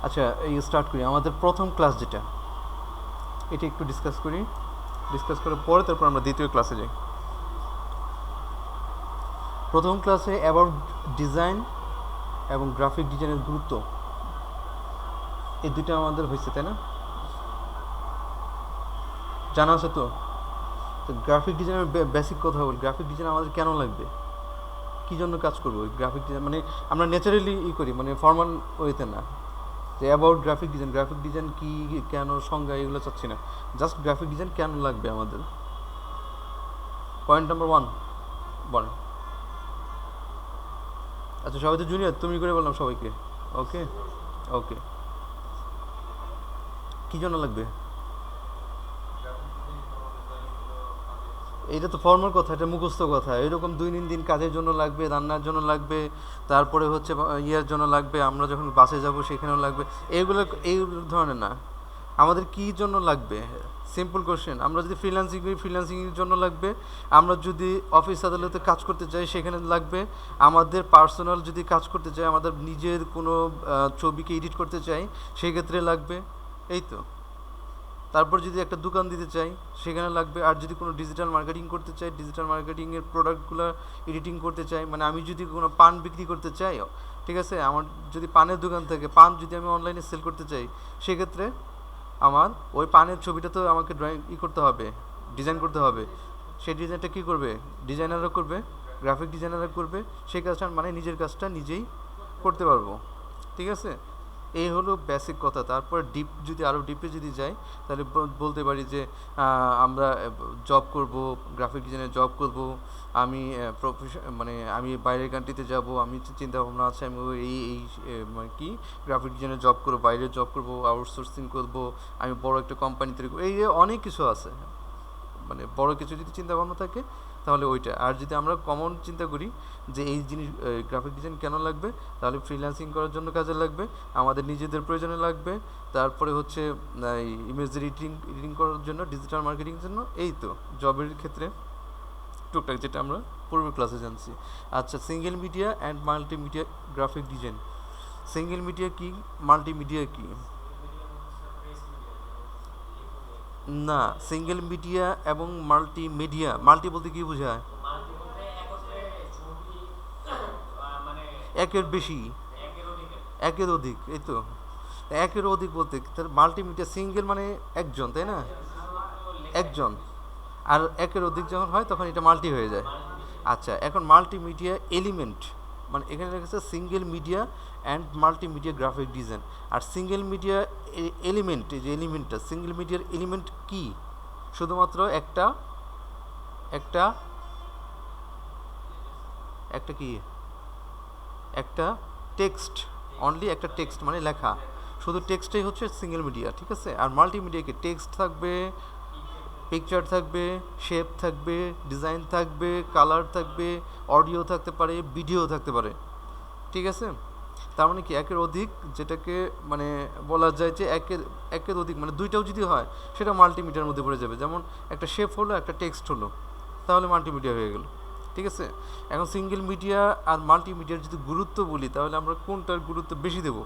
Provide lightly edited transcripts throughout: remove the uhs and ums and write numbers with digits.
আচ্ছা, এই স্টার্ট করি আমাদের প্রথম ক্লাস যেটা, এটা একটু ডিসকাস করি। ডিসকাস করার পরে তারপর আমরা দ্বিতীয় ক্লাসে যাই। প্রথম ক্লাসে অ্যাবাউট ডিজাইন এবং গ্রাফিক ডিজাইনের গুরুত্ব, এই দুটো আমাদের হয়েছে, তাই না? জানা আছে তো? তো গ্রাফিক ডিজাইনের বেসিক কথা বলি। গ্রাফিক ডিজাইন আমাদের কেন লাগবে, কী জন্য কাজ করবো? গ্রাফিক ডিজাইন মানে আমরা ন্যাচারালি করি, মানে ফর্মাল ওয়েতে না, যে about graphic design, graphic design কী, কেন, সংজ্ঞা, এগুলো চাচ্ছি না। জাস্ট গ্রাফিক ডিজাইন কেন লাগবে আমাদের। পয়েন্ট নাম্বার 1 বলেন। আচ্ছা, সবাই তো জুনিয়র, তুমি করে বললাম সবাইকে। ওকে ওকে, কী জন্য লাগবে? এটা তো ফর্মাল কথা, এটা মুখস্থ কথা। এরকম দৈনন্দিন কাজের জন্য লাগবে, রান্নার জন্য লাগবে, তারপরে হচ্ছে ইয়ের জন্য লাগবে, আমরা যখন বাসে যাব সেখানেও লাগবে। এইগুলো এই ধরনের না। আমাদের কী জন্য লাগবে? Simple question. আমরা যদি ফ্রিল্যান্সিং করি, ফ্রিল্যান্সিংয়ের জন্য লাগবে। আমরা যদি অফিস আদালতে কাজ করতে চাই, সেখানে লাগবে। আমাদের পার্সোনাল যদি কাজ করতে চাই, আমাদের নিজের কোনো ছবিকে এডিট করতে চাই, সেই ক্ষেত্রে লাগবে। এই তো। তারপর যদি একটা দোকান দিতে চাই, সেখানে লাগবে। আর যদি কোনো ডিজিটাল মার্কেটিং করতে চাই, ডিজিটাল মার্কেটিংয়ের প্রোডাক্টগুলো এডিটিং করতে চাই, মানে আমি যদি কোনো পান বিক্রি করতে চাই, ঠিক আছে, আমার যদি পানের দোকান থাকে, পান যদি আমি অনলাইনে সেল করতে চাই, সেক্ষেত্রে আমার ওই পানের ছবিটা তো আমাকে ড্রয়িং করতে হবে, ডিজাইন করতে হবে। সেই ডিজাইনটা কী করবে? ডিজাইনাররা করবে, গ্রাফিক ডিজাইনাররা করবে। সেই কাজটা মানে নিজের কাজটা নিজেই করতে পারবো। ঠিক আছে, এই হলো বেসিক কথা। তারপর ডিপ, যদি আরও ডিপে যদি যাই, তাহলে বলতে পারি যে আমরা জব করব, গ্রাফিক ডিজাইনের জব করব। আমি মানে আমি বাইরের কান্ট্রিতে যাব, আমি চিন্তা ভাবনা আছে আমি এই এই মানে কি গ্রাফিক ডিজাইনের জব করবো, বাইরে জব করব, আউটসোর্সিং করব, আমি বড় একটা কোম্পানি তৈরি করবো। এই অনেক কিছু আছে, মানে বড় কিছু যদি চিন্তা ভাবনা থাকে তাহলে ওইটা। আর যদি আমরা কমন চিন্তা করি যে এই জিনিস গ্রাফিক ডিজাইন কেন লাগবে, তাহলে ফ্রিল্যান্সিং করার জন্য কাজে লাগবে, আমাদের নিজেদের প্রয়োজনে লাগবে, তারপরে হচ্ছে ইমেজ এডিটিং করার জন্য, ডিজিটাল মার্কেটিংয়ের জন্য, এই তো জবের ক্ষেত্রে টুকটাক যেটা আমরা পূর্বের ক্লাসে জানছি। আচ্ছা, single media and multimedia graphic design. Single media কি, মাল্টিমিডিয়া কি? না, সিঙ্গেল মিডিয়া এবং মাল্টিমিডিয়া, মাল্টি বলতে কি বোঝায়? একের বেশি, একের অধিক, এই তো। একের অধিক বলতে তার মাল্টিমিডিয়া, সিঙ্গেল মানে একজন, তাই না? একজন। আর একের অধিক যখন হয় তখন এটা মাল্টি হয়ে যায়। আচ্ছা, এখন মাল্টিমিডিয়া এলিমেন্ট, মানে এখানে লেখা single media and multimedia graphic design. আর সিঙ্গেল মিডিয়া এলিমেন্ট, এই যে এলিমেন্টটা, সিঙ্গেল মিডিয়ার এলিমেন্ট কি? শুধুমাত্র একটা একটা একটা কি, একটা টেক্সট, অনলি একটা টেক্সট মানে লেখা, শুধু টেক্সটাই হচ্ছে সিঙ্গেল মিডিয়া। ঠিক আছে, আর মাল্টিমিডিয়াকে টেক্সট থাকবে, পিকচার থাকবে, শেপ থাকবে, ডিজাইন থাকবে, কালার থাকবে, অডিও থাকতে পারে, ভিডিও থাকতে পারে। ঠিক আছে, তার মানে কি একের অধিক, যেটাকে মানে বলা যায় যে একের একের অধিক, মানে দুইটাও যদি হয় সেটা মাল্টিমিডিয়ার মধ্যে পড়ে যাবে। যেমন একটা শেপ হলো, একটা টেক্সট হলো, তাহলে মাল্টিমিডিয়া হয়ে গেল। ঠিক আছে, এখন সিঙ্গেল মিডিয়া আর মাল্টিমিডিয়ার যদি গুরুত্ব বলি, তাহলে আমরা কোনটার গুরুত্ব বেশি দেব?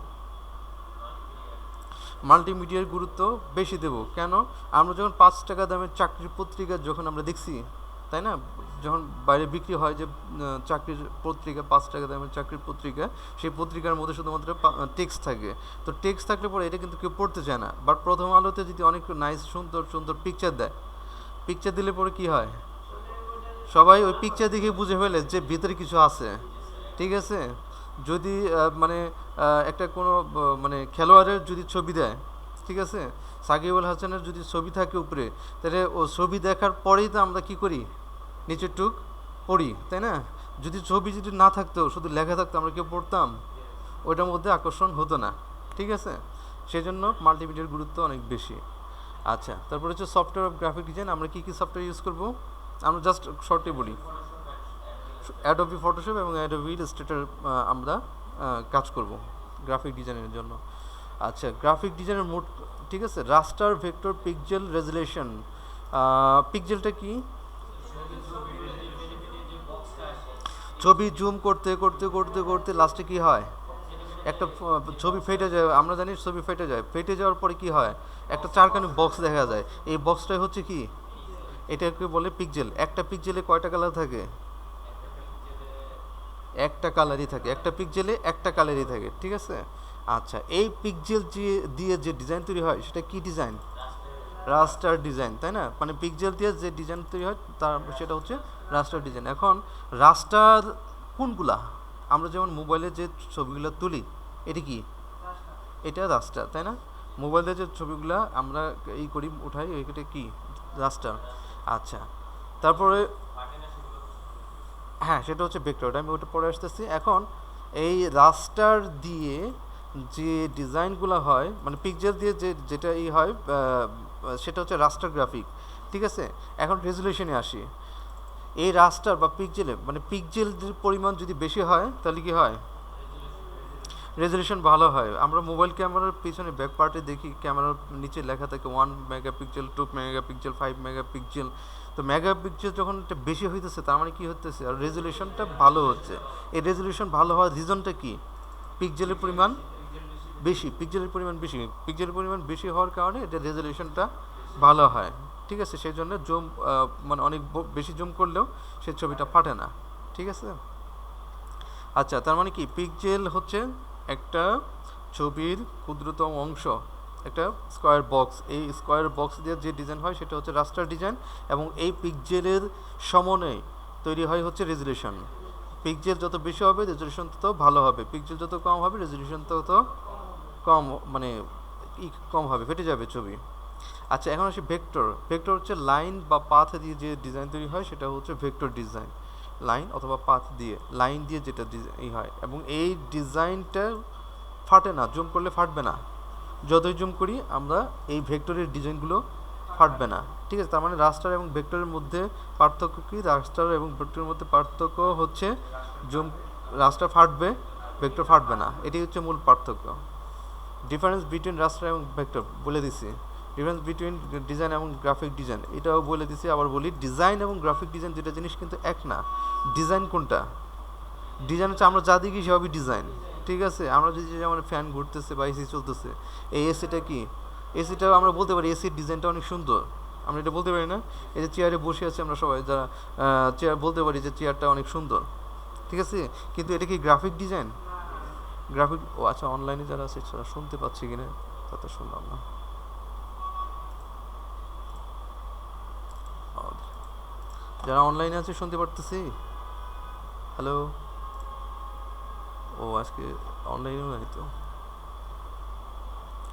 মাল্টিমিডিয়ার গুরুত্ব বেশি দেব। কেন? আমরা যখন 5 টাকা দামের চাকরির পত্রিকা যখন আমরা দেখছি, তাই না, যখন বাইরে বিক্রি হয় যে চাকরির পত্রিকা, 5 টাকা দামের চাকরির পত্রিকা, সেই পত্রিকার মধ্যে শুধুমাত্র টেক্সট থাকে। তো টেক্সট থাকলে পরে এটা কিন্তু কেউ পড়তে চায় না। বাট প্রথম আলোতে যদি অনেক নাইস সুন্দর সুন্দর পিকচার দেয়, পিকচার দিলে পরে কি হয়? সবাই ওই পিকচার দেখে বুঝে ফেলে যে ভিতরে কিছু আছে। ঠিক আছে, যদি মানে একটা কোনো মানে খেলোয়াড়ের যদি ছবি দেয়, ঠিক আছে, সাকিব আল হাসানের যদি ছবি থাকে উপরে, তাহলে ও ছবি দেখার পরেই তো আমরা কী করি, নিচের টুক পড়ি, তাই না? যদি ছবি যদি না থাকতো, শুধু লেখা থাকতো, আমরা কেউ পড়তাম? ওইটার মধ্যে আকর্ষণ হতো না। ঠিক আছে, সেই জন্য মাল্টিমিডিয়ার গুরুত্ব অনেক বেশি। আচ্ছা, তারপরে হচ্ছে সফটওয়্যার অফ গ্রাফিক ডিজাইন। আমরা কী কী সফটওয়্যার ইউজ করব? আমরা জাস্ট শর্টে বলি, অ্যাডোবি ফটোশপ এবং অ্যাডোবি ইলাস্ট্রেটর আমরা কাজ করব গ্রাফিক ডিজাইনের জন্য। আচ্ছা, গ্রাফিক ডিজাইনের মোড, ঠিক আছে, রাস্টার ভেক্টর পিক্সেল রেজুলেশন। পিক্সেলটা কি? ছবি জুম করতে করতে করতে করতে লাস্টে কি হয়? একটা ছবি ফেটে যায়, আমরা জানি ছবি ফেটে যায়, ফেটে যাওয়ার পরে কি হয়, একটা চারখানি বক্স দেখা যায়। এই বক্সটাই হচ্ছে কি, এটাকে বলে পিক্সেল। একটা পিক্সেলে কয়টা কালার থাকে? একটা কালারই থাকে, একটা পিক্সেলে একটা কালারই থাকে, ঠিক আছে। আচ্ছা, এই পিক্সেল দিয়ে যে ডিজাইন তৈরি হয় সেটা কি ডিজাইন? রাস্টার ডিজাইন, তাই না? মানে পিক্সেল দিয়ে যে ডিজাইন তৈরি হয় তার সেটা হচ্ছে রাস্টার ডিজাইন। এখন রাস্টার কোনগুলা? আমরা যেমন মোবাইলে যে ছবিগুলো তুলি, এটা কি? এটা রাস্টার, তাই না? মোবাইলে যে ছবিগুলো আমরা এই করি উঠাই, এটা কি? রাস্টার। আচ্ছা, তারপরে হ্যাঁ, সেটা হচ্ছে ভেক্টর, আমি ওটা পরে আসতেছি। এখন এই রাস্টার দিয়ে যে ডিজাইনগুলো হয়, মানে পিক্সেল দিয়ে যেটা হয়, সেটা হচ্ছে রাস্টার গ্রাফিক, ঠিক আছে। এখন রেজুলেশনে আসি। এই রাস্টার বা পিক্সেলে, মানে পিক্সেলের পরিমাণ যদি বেশি হয় তাহলে কি হয়? রেজুলেশন ভালো হয়। আমরা মোবাইল ক্যামেরার পিছনে ব্যাক পার্টে দেখি ক্যামেরার নিচে লেখা থাকে 1 মেগাপিক্সেল, 2 মেগাপিক্সেল, 5 মেগাপিক্সেল। তো মেগাপিক্সেল যখন এটা বেশি হইতেছে তার মানে কি হতেছে, আর রেজুলেশনটা ভালো হচ্ছে। এই রেজুলেশন ভালো হওয়ার রিজনটা কি? পিক্সেলের পরিমাণ বেশি, পিক্সেলের পরিমাণ বেশি, পিক্সেলের পরিমাণ বেশি হওয়ার কারণে এটা রেজুলেশনটা ভালো হয়, ঠিক আছে। সেই জন্য জুম, মানে অনেক বেশি জুম করলেও সেই ছবিটা ফাটে না, ঠিক আছে। আচ্ছা, তার মানে কি, পিক্সেল হচ্ছে একটা ছবির ক্ষুদ্রতম অংশ, একটা স্কোয়ার বক্স। এই স্কোয়ার বক্স দিয়ে যে ডিজাইন হয় সেটা হচ্ছে রাস্টার ডিজাইন, এবং এই পিক্সেলের সমন্বয়ে তৈরি হয় হচ্ছে রেজুলেশন। পিক্সেল যত বেশি হবে রেজুলেশন তত ভালো হবে, পিক্সেল যত কম হবে রেজুলেশন তত কম, মানে কম হবে, ফেটে যাবে ছবি। আচ্ছা, এখন আসি ভেক্টর। ভেক্টর হচ্ছে লাইন বা পাথ দিয়ে যে ডিজাইন তৈরি হয় সেটা হচ্ছে ভেক্টর ডিজাইন। লাইন অথবা পাথ দিয়ে, লাইন দিয়ে যেটা হয়, এবং এই ডিজাইনটা ফাটে না, জুম করলে ফাটবে না। যতই জুম করি আমরা এই ভেক্টরের ডিজাইনগুলো ফাটবে না, ঠিক আছে। তার মানে রাস্টার এবং ভেক্টরের মধ্যে পার্থক্য কি? রাস্টার এবং ভেক্টরের মধ্যে পার্থক্য হচ্ছে জুম, রাস্টার ফাটবে, ভেক্টর ফাটবে না, এটাই হচ্ছে মূল পার্থক্য। ডিফারেন্স বিটুইন রাস্টার এবং ভেক্টর বলে দিছি। ডিফারেন্স বিটুইন ডিজাইন এবং গ্রাফিক ডিজাইন এটাও বলে দিছি। আবার বলি, ডিজাইন এবং গ্রাফিক ডিজাইন দুটো জিনিস কিন্তু এক না। ডিজাইন কোনটা? ডিজাইন হচ্ছে আমরা যা দেখি সবই ডিজাইন, ঠিক আছে। আমরা যদি যেমন ফ্যান ঘুরতেছে বা এসি চলতেছে, এই এসিটা কি? এসিটা আমরা বলতে পারি এসির ডিজাইনটা অনেক সুন্দর, আমরা এটা বলতে পারি না? এই যে চেয়ারে বসে আছি আমরা সবাই যারা, চেয়ার বলতে পারি যে চেয়ারটা অনেক সুন্দর, ঠিক আছে। কিন্তু এটা কি গ্রাফিক ডিজাইন? গ্রাফিক, ও আচ্ছা, অনলাইনে যারা আছে তারা শুনতে পাচ্ছি কিনা তাতে শুনলাম না। যারা অনলাইনে আছে শুনতে পারতেছি? হ্যালো? ও আজকে অনলাইনেও নাই তো।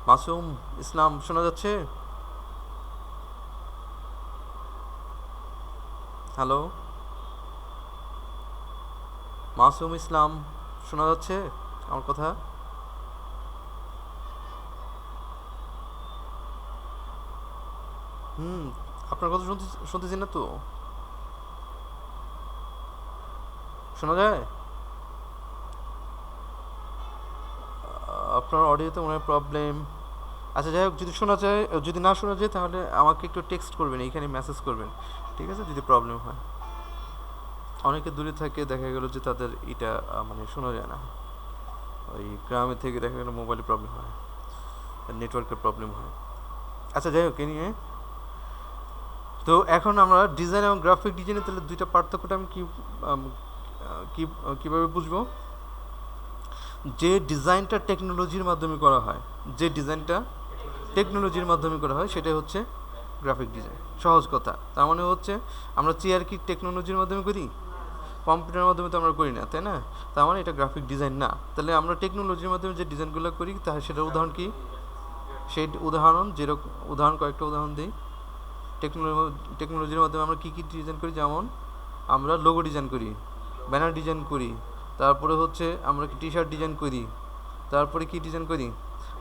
মাসুম ইসলাম শোনা যাচ্ছে? হ্যালো মাসুম ইসলাম, শোনা যাচ্ছে আমার কথা? হুম, আপনার কথা শুনতেছি না তো, শোনা যায়? আপনার অডিওতে মনে হয় প্রবলেম। আচ্ছা, যাই হোক, যদি শোনা যায়, যদি না শোনা যায় তাহলে আমাকে একটু টেক্সট করবেন, এইখানে মেসেজ করবেন, ঠিক আছে, যদি প্রবলেম হয়। অনেকে দূরে থাকে, দেখা গেল যে তাদের এটা মানে শোনা যায় না। ওই গ্রামে থেকে দেখা গেল মোবাইলে প্রবলেম হয়, নেটওয়ার্কের প্রবলেম হয়। আচ্ছা, যাই হোক, এ নিয়ে তো এখন আমরা ডিজাইন এবং গ্রাফিক ডিজাইনের তাহলে দুইটা পার্থক্যটা আমি কীভাবে বুঝবো? যে ডিজাইনটা টেকনোলজির মাধ্যমে করা হয়, যে ডিজাইনটা টেকনোলজির মাধ্যমে করা হয় সেটাই হচ্ছে গ্রাফিক ডিজাইন। সহজ কথা, তার মানে হচ্ছে আমরা চেয়ার কি টেকনোলজির মাধ্যমে করি? কম্পিউটারের মাধ্যমে তো আমরা করি না, তাই না? তার মানে এটা গ্রাফিক ডিজাইন না। তাহলে আমরা টেকনোলজির মাধ্যমে যে ডিজাইনগুলো করি তাহলে সেটার উদাহরণ কি? সেই উদাহরণ যেরকম, উদাহরণ কয়েকটা উদাহরণ দিই। টেকনোলজির মাধ্যমে আমরা কী কী ডিজাইন করি? যেমন আমরা লোগো ডিজাইন করি, ব্যানার ডিজাইন করি, তারপরে হচ্ছে আমরা টি শার্ট ডিজাইন করি, তারপরে কি ডিজাইন করি?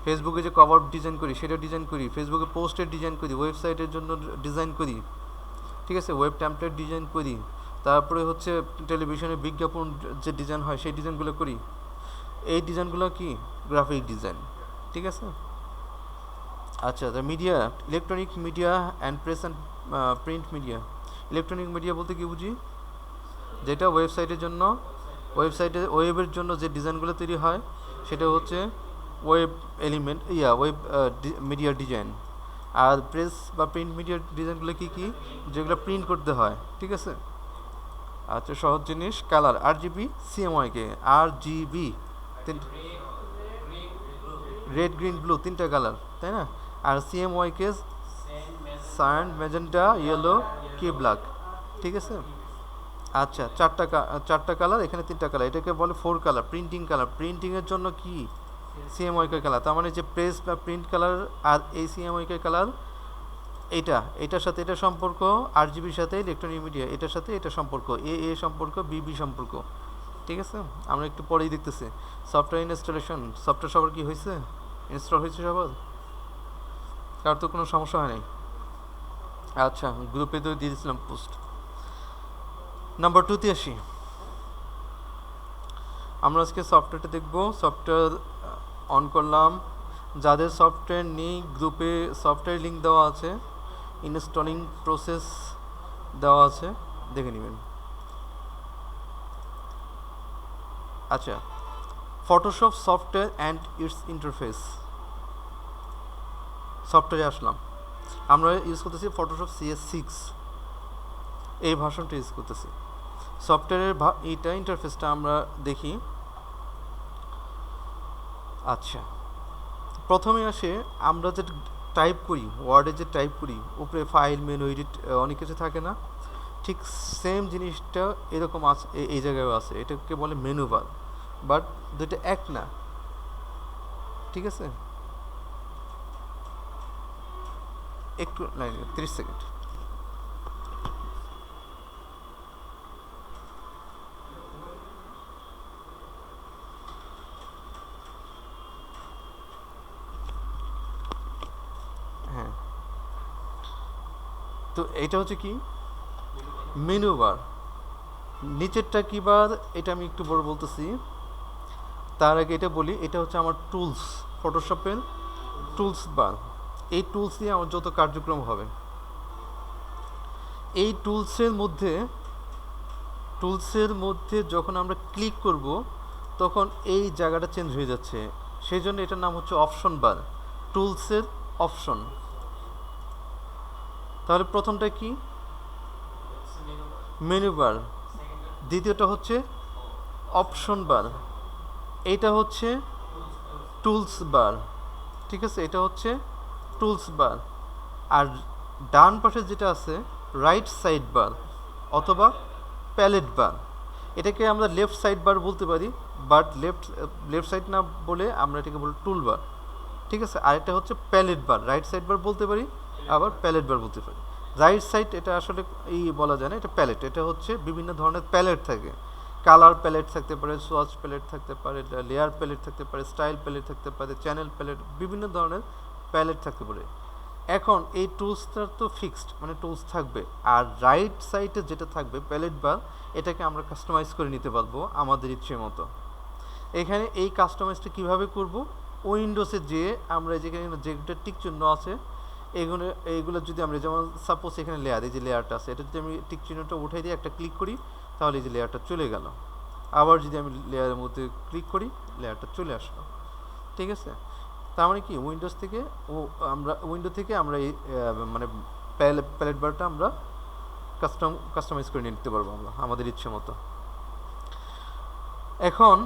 ফেসবুকে যে কভার ডিজাইন করি সেটা ডিজাইন করি, ফেসবুকে পোস্টের ডিজাইন করি, ওয়েবসাইটের জন্য ডিজাইন করি, ঠিক আছে, ওয়েব টেমপ্লেট ডিজাইন করি, তারপরে হচ্ছে টেলিভিশনে বিজ্ঞাপন যে ডিজাইন হয় সেই ডিজাইনগুলো করি। এই ডিজাইনগুলো কি? গ্রাফিক ডিজাইন, ঠিক আছে। আচ্ছা, the media, electronic media and press and print media. Electronic media বলতে কি বুঝি? যেটা ওয়েবসাইটের জন্য, ওয়েবের জন্য যে ডিজাইনগুলো তৈরি হয় সেটা হচ্ছে web element web media design. আর প্রেস বা প্রিন্ট মিডিয়া ডিজাইনগুলো কী কী, যেগুলো প্রিন্ট করতে হয়, ঠিক আছে। আচ্ছা, সহজ জিনিস, colour RGB, CMYK, RGB, red green blue, তিনটা কালার, তাই না। আর CMYK সায়ান, ম্যাজেন্টা, ইয়েলো, কি ব্ল্যাক, ঠিক আছে। আচ্ছা, চারটা কালার, এখানে তিনটা কালার, এটাকে বলে 4 কালার প্রিন্টিং কালার। প্রিন্টিংয়ের জন্য কি CMYK কালার, তার মানে যে প্রেস বা প্রিন্ট কালার আর এই CMYK কালার, এটার সাথে এটা সম্পর্ক, RGBর সাথে ইলেকট্রনিক মিডিয়া, এটার সাথে এটা সম্পর্ক, এ সম্পর্ক, বি সম্পর্ক, ঠিক আছে। আমরা একটু পরেই দেখতেছি। সফটওয়্যার ইনস্টলেশন, সফটওয়্যার সবার কি হয়েছে, ইনস্টল হয়েছে সবার, কার তো কোনো সমস্যা হয় নাই। আচ্ছা, গ্রুপে তো দিয়ে দিয়েছিলাম পোস্ট। নাম্বার 2তে আসি। আমরা আজকে সফটওয়্যারটা দেখব। সফটওয়্যার অন করলাম, যাদের সফটওয়্যার নেই গ্রুপে সফটওয়্যার লিঙ্ক দেওয়া আছে, ইনস্টলিং প্রসেস দেওয়া আছে, দেখে নেবেন। আচ্ছা, Photoshop software and it's interface. সফটওয়্যারে আসলাম, আমরা ইউজ করতেছি ফটোশপ CS6, এই ভার্সনটা ইউজ করতেছি। সফটওয়্যারের এইটা ইন্টারফেসটা আমরা দেখি। আচ্ছা, প্রথমে আসে আমরা যে টাইপ করি, ওয়ার্ডে যে টাইপ করি, উপরে ফাইল, মেনু, এডিট, অনেক কিছু থাকে না, ঠিক সেম জিনিসটা এরকম আছে, এই জায়গায় আছে, এটাকে বলে মেনু বার, বাট দুইটা এক না, ঠিক আছে। একটু 30 সেকেন্ড। হ্যাঁ, তো এটা হচ্ছে কি মেনু বার, নিচেরটা কি বার এটা আমি একটু বড় বলতেছি। তার আগে এটা বলি, এটা হচ্ছে আমার টুলস, ফটোশপের টুলস বার। এই টুলস দিয়ে আমার যত কার্যক্রম হবে, এই টুলসের মধ্যে যখন আমরা ক্লিক করব তখন এই জায়গাটা চেঞ্জ হয়ে যাচ্ছে, সেই জন্য এটার নাম হচ্ছে অপশন বার, টুলসের অপশন। তাহলে প্রথমটা কি মেনু বার, দ্বিতীয়টা হচ্ছে অপশন বার, এইটা হচ্ছে টুলস বার, ঠিক আছে, এটা হচ্ছে টুলস বার। আর ডান পাশে যেটা আছে রাইট সাইড বার অথবা প্যালেট বার, এটাকে আমরা লেফট সাইড বার বলতে পারি, বাট লেফট সাইড না বলে আমরা এটাকে বলি টুল বার, ঠিক আছে। আর এটা হচ্ছে প্যালেট বার, রাইট সাইড বার বলতে পারি, আবার প্যালেট বার বলতে পারি। রাইট সাইড এটা আসলে বলা যায় না, এটা প্যালেট, এটা হচ্ছে বিভিন্ন ধরনের প্যালেট থাকে, কালার প্যালেট থাকতে পারে, সোয়াচ প্যালেট থাকতে পারে, লেয়ার প্যালেট থাকতে পারে, স্টাইল প্যালেট থাকতে পারে, চ্যানেল প্যালেট, বিভিন্ন ধরনের প্যালেট থাকতে পারে। এখন এই টুলসটা তো ফিক্সড, মানে টুলস থাকবে, আর রাইট সাইডে যেটা থাকবে প্যালেট বার, এটাকে আমরা কাস্টমাইজ করে নিতে পারবো আমাদের ইচ্ছে মতো। এখানে এই কাস্টমাইজটা কিভাবে করব, উইন্ডোজে যে আমরা যেখানে যেটা টিক চিহ্ন আছে এইগুলো যদি আমরা, যেমন সাপোজ এখানে লেয়ার, এই যে লেয়ারটা আছে, এটা যদি আমি টিক চিহ্নটা উঠাই দিয়ে একটা ক্লিক করি তাহলে এই যে লেয়ারটা চলে গেল, আবার যদি আমি লেয়ারের মধ্যে ক্লিক করি লেয়ারটা চলে আসলো, ঠিক আছে। তার মানে কি উইন্ডো থেকে আমরা এই মানে প্যালেট বারটা আমরা কাস্টমাইজ করে নিতে পারবো আমরা আমাদের ইচ্ছে মতো। এখন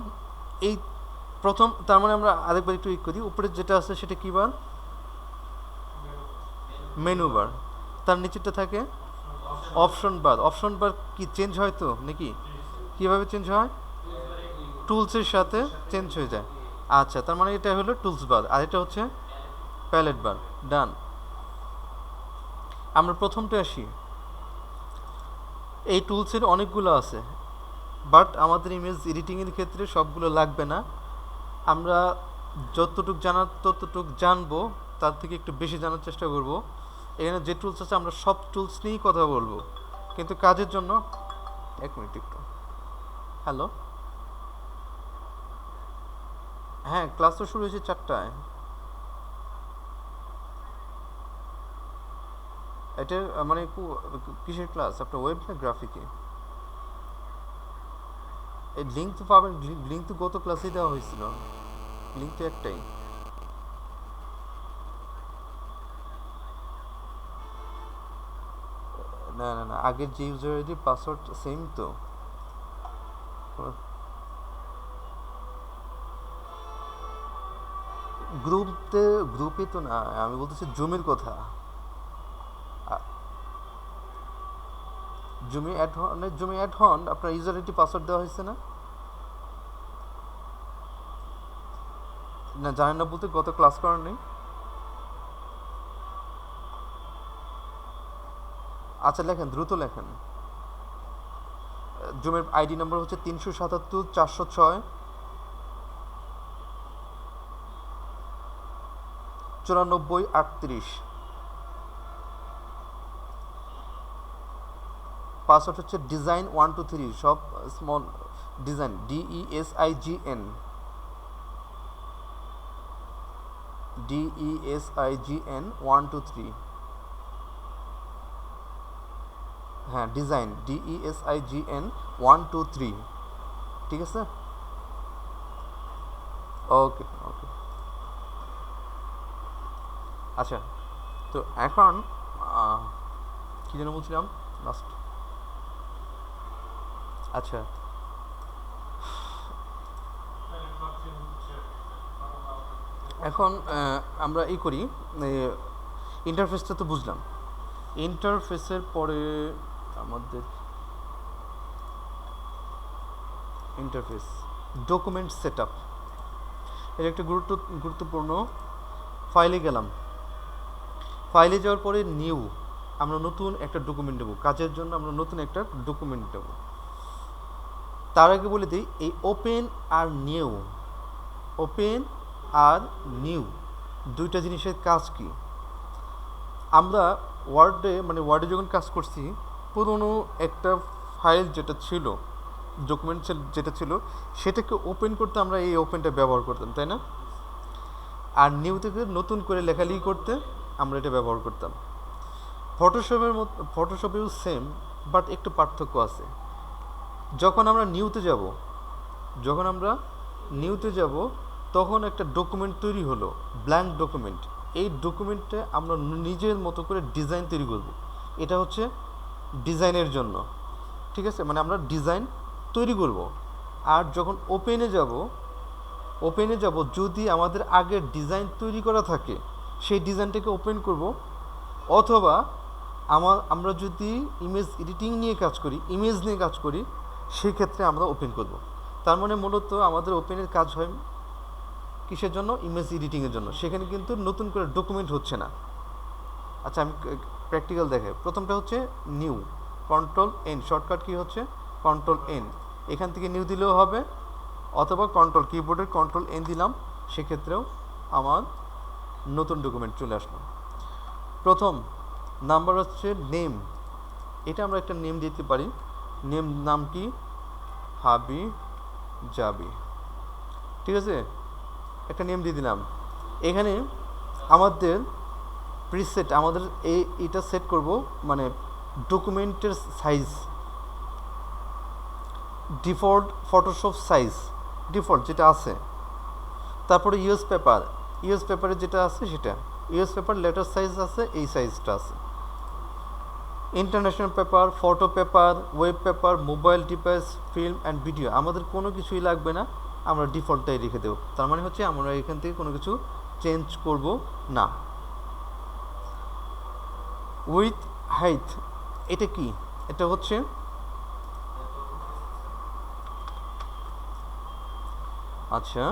এই প্রথম, তার মানে আমরা আরেকবার একটু করি, উপরে যেটা আছে সেটা কি বার, মেনু বার, তার নিচেরটা থাকে অপশন বার। অপশন বার কি চেঞ্জ হয় তো নাকি, কিভাবে চেঞ্জ হয়, টুলসের সাথে চেঞ্জ হয়ে যায়। আচ্ছা, তার মানে এটা হলো টুলস বার, আর এটা হচ্ছে প্যালেট বার। ডান। আমরা প্রথমটা আসি, এই টুলসের অনেকগুলো আছে, বাট আমাদের ইমেজ এডিটিংয়ের ক্ষেত্রে সবগুলো লাগবে না, আমরা যতটুক জানার ততটুক জানবো, তার থেকে একটু বেশি জানার চেষ্টা করব। এখানে যে টুলস আছে আমরা সব টুলস নিয়েই কথা বলবো, কিন্তু কাজের জন্য, এক মিনিট একটু, হ্যালো, হ্যাঁ ক্লাস তো শুরু হয়েছে 4টায়। এটা মানে কিসের ক্লাস, আপনার ওয়েব না গ্রাফিকে? এই লিঙ্ক তো পাবেন, লিঙ্ক তো গত ক্লাসেই দেওয়া হয়েছিল। লিঙ্ক তো একটাই। না না না, আগের যে ইউজার আইডি পাসওয়ার্ড সেম তো। গ্রুপে তো না, আমি বলতেছি জুমের কথা। জুমে অ্যাড হন, আপনার ইউজার আইডি পাসওয়ার্ড দেওয়া হয়েছে না? না জানেন না বলতে গত ক্লাস করার নেই। আচ্ছা লেখেন, দ্রুত লেখেন। জুমের আইডি নাম্বার হচ্ছে 377 406 94 38। পাসওয়ার্ড হচ্ছে ডিজাইন 123, সব স্মল ডিজাইন, DESIGN, DESIGN 123। হ্যাঁ ডিজাইন DESIGN 123, ঠিক আছে। ওকে ওকে। আচ্ছা তো এখন কী যেন বলছিলাম লাস্ট। আচ্ছা এখন আমরা এই করি, ইন্টারফেসটা তো বুঝলাম। ইন্টারফেসের পরে আমাদের ইন্টারফেস ডকুমেন্ট সেট আপ, এটা একটা গুরুত্বপূর্ণ। ফাইলে গেলাম, ফাইলে যাওয়ার পরে নিউ, আমরা নতুন একটা ডকুমেন্ট দেবো, কাজের জন্য আমরা নতুন একটা ডকুমেন্ট দেবো। তার আগে বলে দিই, এই ওপেন আর নিউ, ওপেন আর নিউ দুইটা জিনিসের কাজ কি। আমরা ওয়ার্ডে যখন কাজ করছি, পুরনো একটা ফাইল যেটা ছিল, ডকুমেন্ট যেটা ছিল, সেটাকে ওপেন করতে আমরা এই ওপেনটা ব্যবহার করতাম, তাই না? আর নিউ থেকে নতুন করে লেখালেখি করতে আমরা এটা ব্যবহার করতাম। ফটোশপেও সেম, বাট একটু পার্থক্য আছে। যখন আমরা নিউতে যাব তখন একটা ডকুমেন্ট তৈরি হলো, ব্ল্যাঙ্ক ডকুমেন্ট। এই ডকুমেন্টে আমরা নিজের মতো করে ডিজাইন তৈরি করব। এটা হচ্ছে ডিজাইনের জন্য, ঠিক আছে, মানে আমরা ডিজাইন তৈরি করব। আর যখন ওপেনে যাব যদি আমাদের আগের ডিজাইন তৈরি করা থাকে সেই ডিজাইনটাকে ওপেন করব, অথবা আমরা যদি ইমেজ এডিটিং নিয়ে কাজ করি, ইমেজ নিয়ে কাজ করি, সেই ক্ষেত্রে আমরা ওপেন করব। তার মানে মূলত আমাদের ওপেনের কাজ হয় কিসের জন্য? ইমেজ এডিটিংয়ের জন্য। সেখানে কিন্তু নতুন করে ডকুমেন্ট হচ্ছে না। আচ্ছা আমি প্র্যাকটিক্যাল দেখাই। প্রথমটা হচ্ছে নিউ, Ctrl+N, শর্টকাট কি হচ্ছে Ctrl+N। এখান থেকে নিউ দিলেও হবে, অথবা কিবোর্ডের Ctrl+N দিলাম, সেক্ষেত্রেও আমার নতুন ডকুমেন্ট চলে আসলো। প্রথম নাম্বার হচ্ছে নেম, এটা আমরা একটা নেম দিতে পারি। নাম কি? হাবি জাবি, ঠিক আছে, একটা নেম দিয়ে দিলাম। এখানে আমাদের প্রিসেট, আমাদের এটা সেট করব, মানে ডকুমেন্টের size, default Photoshop size, default যেটা আছে। তারপরে ইউএস পেপারে যেটা আছে সেটা, ইউএস পেপার লেটার সাইজ আছে, এই সাইজটা আছে। International paper, photo paper, web paper, mobile device, film and video, আমাদের কোনো কিছুই লাগবে না, আমরা ডিফল্টটাই রেখে দেবো। তার মানে হচ্ছে আমরা এখান থেকে কোনো কিছু চেঞ্জ করব না। উইথ হাইট, এটা কি? এটা হচ্ছে আচ্ছা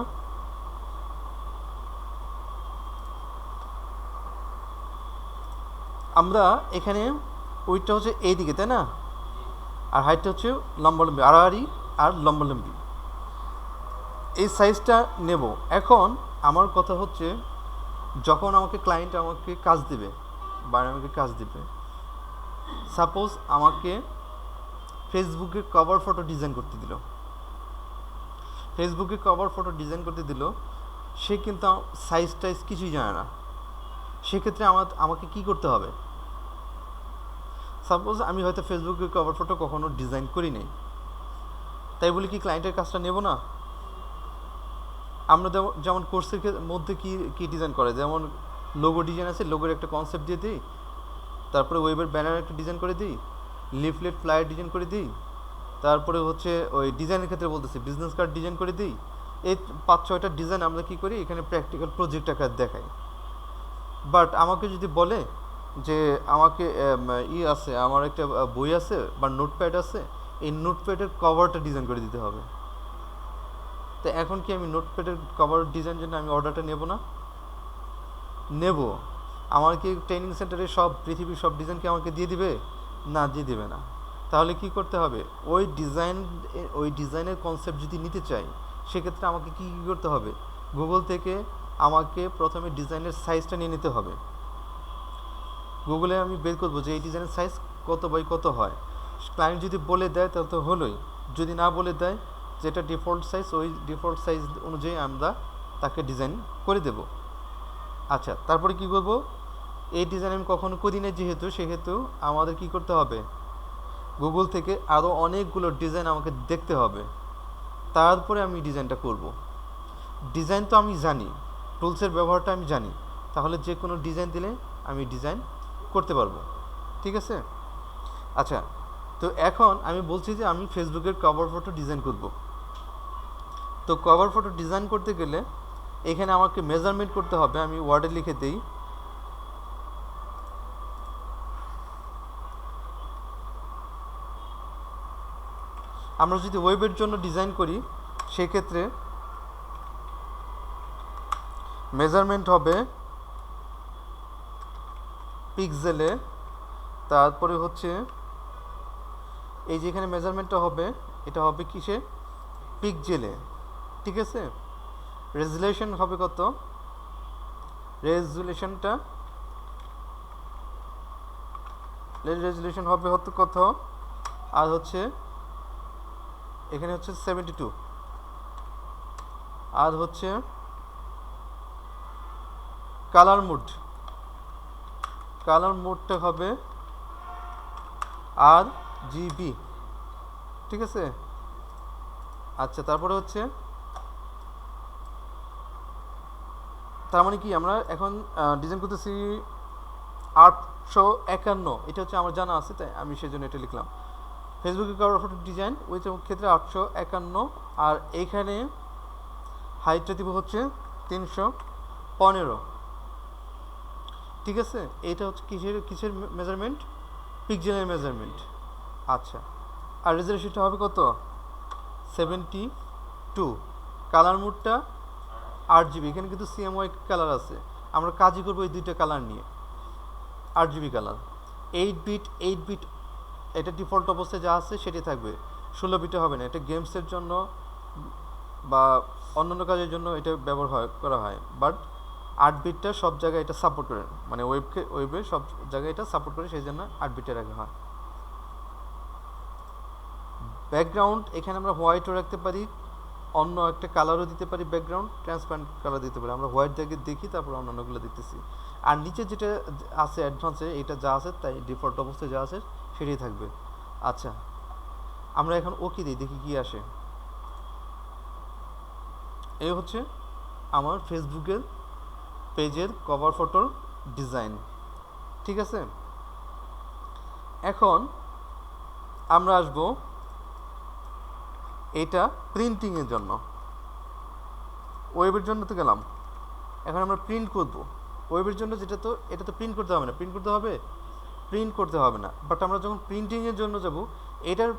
আমরা এখানে উইথটা হচ্ছে এই দিকে, তাই না, আর হাইটটা হচ্ছে লম্বালম্বি, আড়াআড়ি আর লম্বালম্বি, এই সাইজটা নেব। এখন আমার কথা হচ্ছে, যখন ক্লায়েন্ট আমাকে কাজ দেবে, সাপোজ আমাকে ফেসবুকে কভার ফটো ডিজাইন করতে দিল, সে কিন্তু সাইজ টাইজ কিছুই জানে না। সেক্ষেত্রে আমাকে কি করতে হবে? সাপোজ আমি হয়তো ফেসবুকে কভার ফটো কখনো ডিজাইন করি নাই, তাই বলে কি ক্লায়েন্টের কাজটা নেব না? আমরা যেমন কোর্সের মধ্যে কি কি ডিজাইন করে, যেমন লোগো ডিজাইন আছে, লোগোর একটা কনসেপ্ট দিয়ে দিই, তারপরে ওয়েবের ব্যানার একটা ডিজাইন করে দিই, লিফলেট ফ্লায়ার ডিজাইন করে দিই, তারপরে হচ্ছে ওই ডিজাইনের ক্ষেত্রে বলতেছি বিজনেস কার্ড ডিজাইন করে দিই। এই 5-6টা ডিজাইন আমরা কি করি এখানে প্র্যাকটিক্যাল প্রজেক্ট আকার দেখাই। বাট আমাকে যদি বলে যে আমাকে আছে, আমার একটা বই আছে বা নোটপ্যাড আছে, এই নোটপ্যাডের কভারটা ডিজাইন করে দিতে হবে, তো এখন কি আমি নোটপ্যাডের কভার ডিজাইন জন্য আমি অর্ডারটা নেব না? নেব। আমার কি ট্রেনিং সেন্টারে সব পৃথিবীর সব ডিজাইন কি আমাকে দিয়ে দিবে? না, দিয়ে দিবে না। তাহলে কি করতে হবে, ওই ডিজাইনের কনসেপ্ট যদি নিতে চাই সেক্ষেত্রে আমাকে কি কী করতে হবে, গুগল থেকে আমাকে প্রথমে ডিজাইনের সাইজটা নিয়ে নিতে হবে। গুগলে আমি বের করবো যে এই ডিজাইনের সাইজ কত বাই কত হয়। ক্লায়েন্ট যদি বলে দেয় তাহলে তো হলোই, যদি না বলে দেয় যেটা ডিফল্ট সাইজ, ওই ডিফল্ট সাইজ অনুযায়ী আমরা তাকে ডিজাইন করে দেব। আচ্ছা, তারপরে কি করব, এই ডিজাইন আমি কখনো করি না যেহেতু, সেহেতু আমাদের কি করতে হবে, গুগল থেকে আরও অনেকগুলো ডিজাইন আমাকে দেখতে হবে, তারপরে আমি ডিজাইনটা করব। ডিজাইন তো আমি জানি, টুলসের ব্যবহারটা আমি জানি, তাহলে যে কোনো ডিজাইন দিলে আমি ডিজাইন করতে পারবো। ঠিক আছে? আচ্ছা, তো এখন আমি বলছি যে আমি ফেসবুকের কভার ফটো ডিজাইন করব। তো কভার ফটো ডিজাইন করতে গেলে এখানে আমাকে মেজারমেন্ট করতে হবে। আমি ওয়ার্ডে লিখে দিই, আমরা যদি ওয়েবের জন্য ডিজাইন করি সেক্ষেত্রে মেজারমেন্ট হবে পিক্সেলে, তারপরে হচ্ছে এই যে এখানে মেজারমেন্টটা হবে, এটা হবে কিসে, পিক্সেলে। ঠিক আছে? রেজুলেশন হবে কত, রেজুলেশন হবে কত, আর হচ্ছে এখানে হচ্ছে 72, আর হচ্ছে কালার মোডটা হবে RGB। ঠিক আছে? আচ্ছা, তারপরে হচ্ছে তার মানে কি আমরা এখন ডিজাইন করতেছি 851, এটা হচ্ছে আমার জানা আছে, তাই আমি সেই জন্য এটা লিখলাম। ফেসবুকে কভার ফটো ডিজাইন ওই ক্ষেত্রে 851, আর এইখানে হাইটটা দিব হচ্ছে 315। ঠিক আছে? এইটা হচ্ছে কিসের মেজারমেন্ট, পিক্সেলের মেজারমেন্ট। আচ্ছা, আর রেজোলিউশনটা হবে কত, 72। কালার মোডটা RGB, এখানে কিন্তু CMYK কালার আছে, আমরা কাজই করবো এই দুইটা কালার নিয়ে। RGB কালার 8 বিট, এটা ডিফল্ট অবস্থায় যা আছে সেটাই থাকবে, 16 বিটে হবে না। এটা গেমসের জন্য বা অন্যান্য কাজের জন্য এটা ব্যবহার করা হয়, বাট 8 বিটটা সব জায়গায় এটা সাপোর্ট করে, মানে ওয়েবে সব জায়গায় এটা সাপোর্ট করে, সেই জন্য 8 বিটে রাখা হয়। ব্যাকগ্রাউন্ড এখানে আমরা হোয়াইটও রাখতে পারি, অন্য একটা কালারও দিতে পারি, ব্যাকগ্রাউন্ড ট্রান্সপারেন্ট কালার দিতে পারি। আমরা হোয়াইট দেখি, তারপর অন্যান্যগুলো দেখতেছি। আর নিচে যেটা আছে অ্যাডভান্সে, এটা যা আছে তাই ডিফল্ট অবস্থায় যা আছে সেটাই থাকবে। আচ্ছা, আমরা এখন ওকে দিই, দেখি কি আসে। এই হচ্ছে আমার ফেসবুকের পেজের কভার ফটোর ডিজাইন। ঠিক আছে? এখন আমরা আসব এটা প্রিন্টিংয়ের জন্য। ওয়েবের জন্য তো গেলাম, এখন আমরা প্রিন্ট করব। ওয়েবের জন্য এটা তো প্রিন্ট করতে হবে না, প্রিন্ট করতে হবে না, বাট আমরা যখন প্রিন্টিংয়ের জন্য যাব, এটার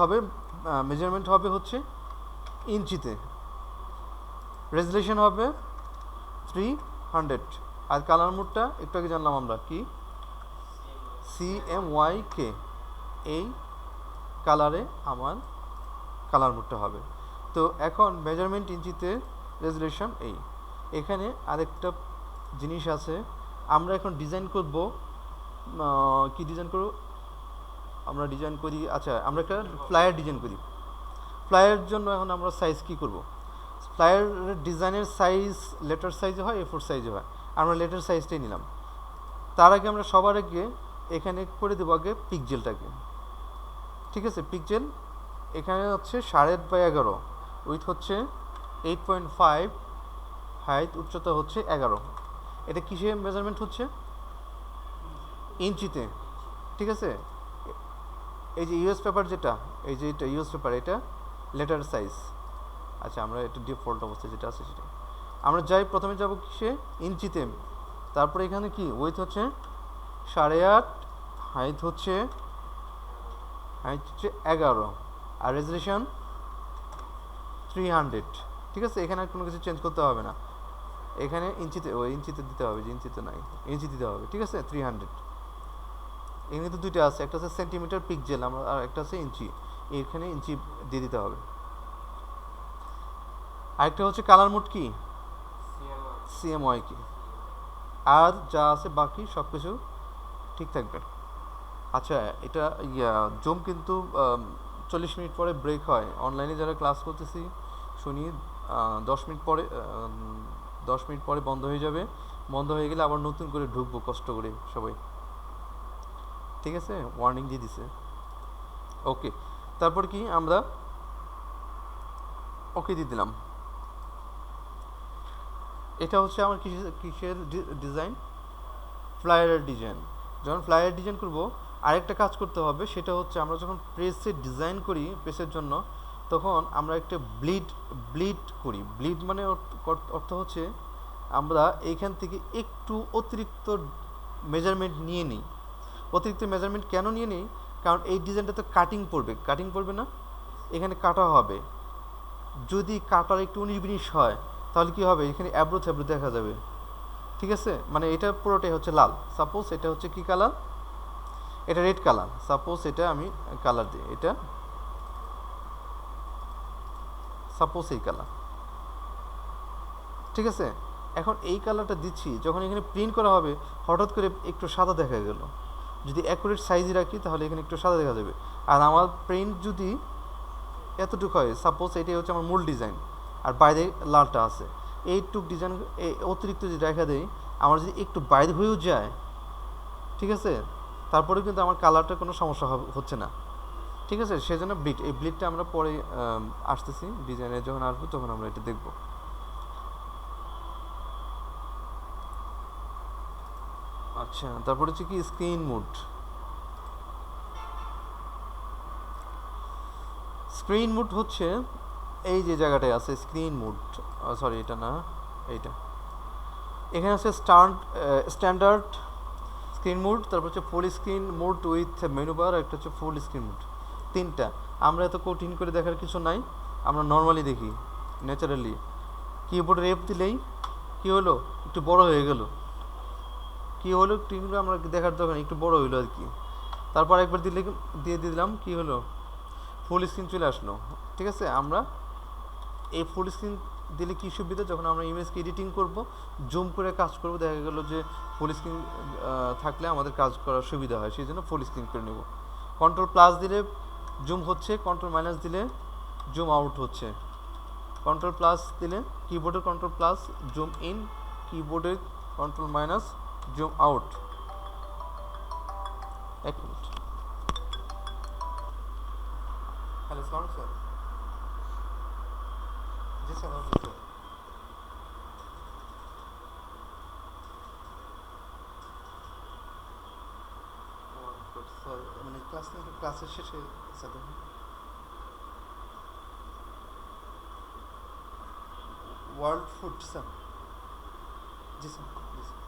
হবে মেজারমেন্ট হবে হচ্ছে ইঞ্চিতে, রেজুলেশন হবে 300, আর কালার মোডটা একটু আগে জানলাম আমরা কি, CMYK, এই কালারে আমার কালার মোডটা হবে। তো এখন মেজারমেন্ট ইঞ্চিতে, রেজুলেশন এই। এখানে আরেকটা জিনিস আছে, আমরা এখন ডিজাইন করব, কি ডিজাইন করব, আমরা ডিজাইন করি, আচ্ছা আমরা একটা ফ্লায়ার ডিজাইন করি। ফ্লায়ারের জন্য এখন আমরা সাইজ কি করব, ফ্লায়ারের ডিজাইনের সাইজ লেটার সাইজে হয়, A4 সাইজে হয়, আমরা লেটার সাইজটাই নিলাম। তার আগে আমরা সবার আগে এখানে করে দেবো আগে পিক্সেলটাকে। ঠিক আছে? পিক্সেল এখানে হচ্ছে 8.5 বাই 11, উইথ হচ্ছে 8.5 হাইট, উচ্চতা হচ্ছে 11। এটা কিসে মেজারমেন্ট হচ্ছে? ইঞ্চিতে, ঠিক আছে। এই যে ইউএস পেপার যেটা, এই যে এটা ইউএস পেপার, এটা লেটার সাইজ। আচ্ছা, আমরা এটা ডিফল্ট অবস্থায় যেটা আছে সেটা আমরা যাই। প্রথমে যাব কিসে? ইঞ্চিতে। তারপরে এখানে কি ওয়েট হচ্ছে 8.5, হাইট হচ্ছে 11, আর রেজলিউশন 300। ঠিক আছে, এখানে আর কোনো কিছু চেঞ্জ করতে হবে না। এখানে ইঞ্চিতে, ইঞ্চিতে দিতে হবে, যে ইঞ্চিতে নাই, ইঞ্চি দিতে হবে। ঠিক আছে, 300। এখানে তো দুইটা আছে, একটা আছে সেন্টিমিটার পিক্সেল, আমরা আর একটা আছে ইঞ্চি। এখানে ইঞ্চি দিয়ে দিতে হবে। আরেকটা হচ্ছে কালার মোড কি? সিএমওয়াই কি। আর যা আছে বাকি সব কিছু ঠিক থাকবে। আচ্ছা, এটা জুম কিন্তু 40 মিনিট পরে ব্রেক হয়। অনলাইনে যারা ক্লাস করতেছি শুনি 10 মিনিট পরে 10 মিনিট পরে বন্ধ হয়ে যাবে। বন্ধ হয়ে গেলে আবার নতুন করে ঢুকবো কষ্ট করে সবাই। ঠিক আছে, ওয়ার্নিং দিয়ে দিছে। ওকে, তারপর কি আমরা ওকে দিয়ে দিলাম। এটা হচ্ছে আমার কিসের ডিজাইন? ফ্লায়ারের ডিজাইন। যখন ফ্লায়ার ডিজাইন করব, আরেকটা কাজ করতে হবে, সেটা হচ্ছে আমরা যখন প্রেসে ডিজাইন করি প্রেসের জন্য, তখন আমরা একটা ব্লিড করি। ব্লিড মানে অর্থ হচ্ছে আমরা এইখান থেকে একটু অতিরিক্ত মেজারমেন্ট নিয়ে নিই। অতিরিক্ত মেজারমেন্ট কেন নিয়ে নিই? কারণ এই ডিজাইনটা তো কাটিং পড়বে না, এখানে কাটা হবে। যদি কাটার একটু 19-20 হয় তাহলে কি হবে? এখানে অ্যাব্রো থ্যাব্রো দেখা যাবে। ঠিক আছে, মানে এটা পুরোটাই হচ্ছে লাল। সাপোজ এটা হচ্ছে কি কালার? এটা রেড কালার। সাপোজ এটা আমি কালার দিই, এটা সাপোজ এই কালার। ঠিক আছে, এখন এই কালারটা দিচ্ছি, যখন এখানে প্রিন্ট করা হবে হঠাৎ করে একটু সাদা দেখা গেল। যদি অ্যাকুরেট সাইজ রাখি তাহলে এখানে একটু সাদা দেখা যাবে। আর আমার প্রিন্ট যদি এতটুকু হয়, সাপোজ এটাই হচ্ছে আমার মূল ডিজাইন, আর বাইরে লালটা আছে, এইটুক ডিজাইন অতিরিক্ত যদি দেখা দেয়, আমার যদি একটু বাইরে হয়েও যায়, ঠিক আছে, তারপরেও কিন্তু আমার কালারটা কোনো সমস্যা হচ্ছে না। ঠিক আছে, সেজন্য এই ব্লিডটা আমরা পরে আসতেছি, ডিজাইনে যখন আসবো তখন আমরা এটা দেখব। আচ্ছা, তারপরে হচ্ছে কি স্ক্রিন মোড। স্ক্রিন মোড হচ্ছে এই যে জায়গাটায় আছে স্ক্রিন মোড, সরি এটা না, এইটা। এখানে আছে স্ট্যান্ডার্ড স্ক্রিন মোড, তারপর হচ্ছে full screen mode with menu bar, একটা হচ্ছে ফুল স্ক্রিন মোড। তিনটা। আমরা এত কঠিন করে দেখার কিছু নাই, আমরা নর্মালি দেখি, ন্যাচারালি। কিবোর্ডের এফ দিলেই কী হলো? একটু বড় হয়ে গেল। কী হলো? টিনগুলো আমরা দেখার দরকার, একটু বড় হইলো আর কি। তারপর একবার দিয়ে দিলাম, কী হলো? ফুল স্ক্রিন চলে আসলো। ঠিক আছে, আমরা এই ফুল স্ক্রিন দিলে কী সুবিধা? যখন আমরা ইমেজকে এডিটিং করব, জুম করে কাজ করব, দেখা গেল যে ফুল স্ক্রিন থাকলে আমাদের কাজ করার সুবিধা হয়, সেই জন্য ফুল স্ক্রিন করে নেব। কন্ট্রোল প্লাস দিলে জুম হচ্ছে, কন্ট্রোল মাইনাস দিলে জুম আউট হচ্ছে। কন্ট্রোল প্লাস দিলে কিবোর্ডের কন্ট্রোল প্লাস জুম ইন, কিবোর্ডের কন্ট্রোল মাইনাস জুম আউট। এক মিনিট। হ্যালো সালাম স্যার। জি স্যার, অবশ্যই স্যার। মানে ক্লাসের শেষে স্যার ওয়ার্ল্ড ফুড স্যার। জি স্যার, জি স্যার।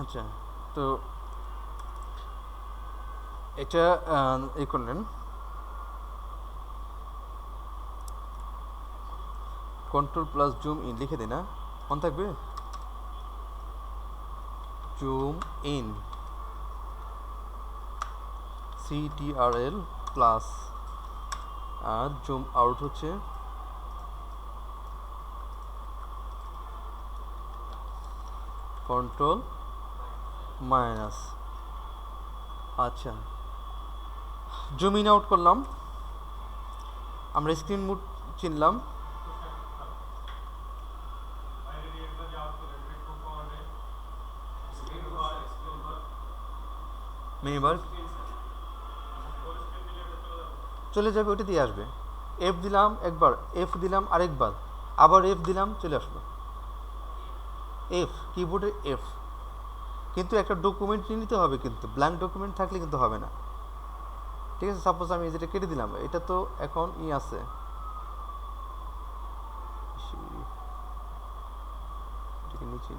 আচ্ছা, তো এটা এই করলেন, কন্ট্রোল প্লাস জুম ইন লিখে দিই না, মন থাকবে? জুম ইন CTRL প্লাস, আর জুম আউট হচ্ছে কন্ট্রোল মাইনাস। আচ্ছা, জুম ইন আউট করলাম, আমরা স্ক্রিন মোড চিনলাম। মিনিবার চলে যাবে, ওইটা দিয়ে আসবে। এফ দিলাম একবার, এফ দিলাম আরেকবার, আবার এফ দিলাম, চলে আসলো এফ, কিবোর্ডে এফ। কিন্তু একটা ডকুমেন্ট নিয়ে নিতে হবে, কিন্তু ব্ল্যাঙ্ক ডকুমেন্ট থাকলে কিন্তু হবে না। ঠিক আছে, সাপোজ আমি যেটা কেটে দিলাম, এটা তো এখন আছে, নিচে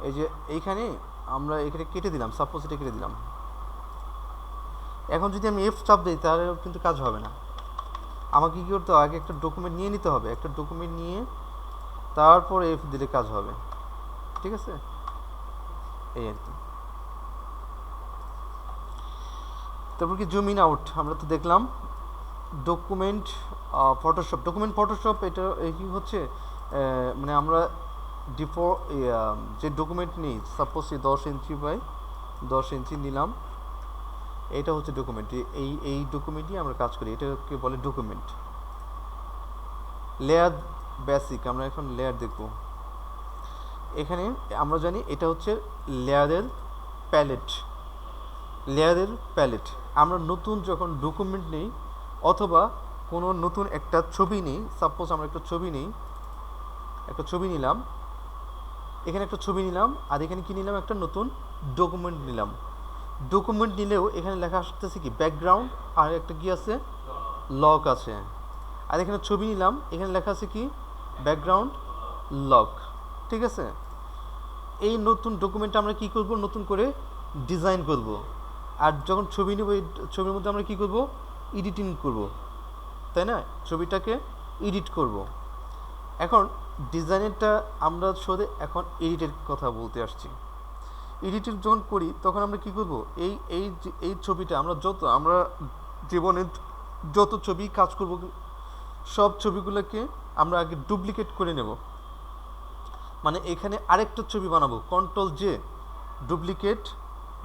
এই যে এইখানে আমরা এখানে কেটে দিলাম, সাপোজ এটা কেটে দিলাম। এখন যদি আমি এফ চাপ দিই তাহলে কিন্তু কাজ হবে না। আমাকে কী করতে হবে, আগে একটা ডকুমেন্ট নিয়ে নিতে হবে, একটা ডকুমেন্ট নিয়ে তারপর এফ দিলে কাজ হবে। ঠিক আছে, এই আর কি। তারপর কি জুম ইন আউট আমরা তো দেখলাম। ডকুমেন্ট ফটোশপ, ডকুমেন্ট ফটোশপ এটা কি হচ্ছে, মানে আমরা যে ডকুমেন্ট নিই, সাপোজ 10 ইঞ্চি বাই 10 ইঞ্চি নিলাম, এটা হচ্ছে ডকুমেন্ট। এই ডকুমেন্টই আমরা কাজ করি, এটাকে বলে ডকুমেন্ট। লেয়ার বেসিক, আমরা এখন লেয়ার দেখব। এখানে আমরা জানি এটা হচ্ছে লেয়ারের প্যালেট, লেয়ারের প্যালেট। আমরা নতুন যখন ডকুমেন্ট নিই অথবা কোনো নতুন একটা ছবি নিই, সাপোজ আমরা একটা ছবি নিই, একটা ছবি নিলাম, এখানে একটা ছবি নিলাম, আর এখানে কি নিলাম, একটা নতুন ডকুমেন্ট নিলাম। ডকুমেন্ট নিলেও এখানে লেখা আসতেছে কি ব্যাকগ্রাউন্ড, আর একটা কি আছে লক আছে। আর এখানে ছবি নিলাম, এখানে লেখা আছে কি ব্যাকগ্রাউন্ড লক। ঠিক আছে, এই নতুন ডকুমেন্টটা আমরা কি করব, নতুন করে ডিজাইন করব। আর যখন ছবি নেব, এই ছবির মধ্যে আমরা কি করব, এডিটিং করব, তাই না, ছবিটাকে এডিট করব। এখন ডিজাইনেরটা আমরা শুধু এখন এডিটের কথা বলতে আসছি। এডিটিং যখন করি তখন আমরা কি করব, এই ছবিটা আমরা জীবনে যত ছবি কাজ করব, সব ছবিগুলোকে আমরা আগে ডুপ্লিকেট করে নেব। মানে এখানে আরেকটা ছবি বানাবো, কন্ট্রোল জে, ডুপ্লিকেট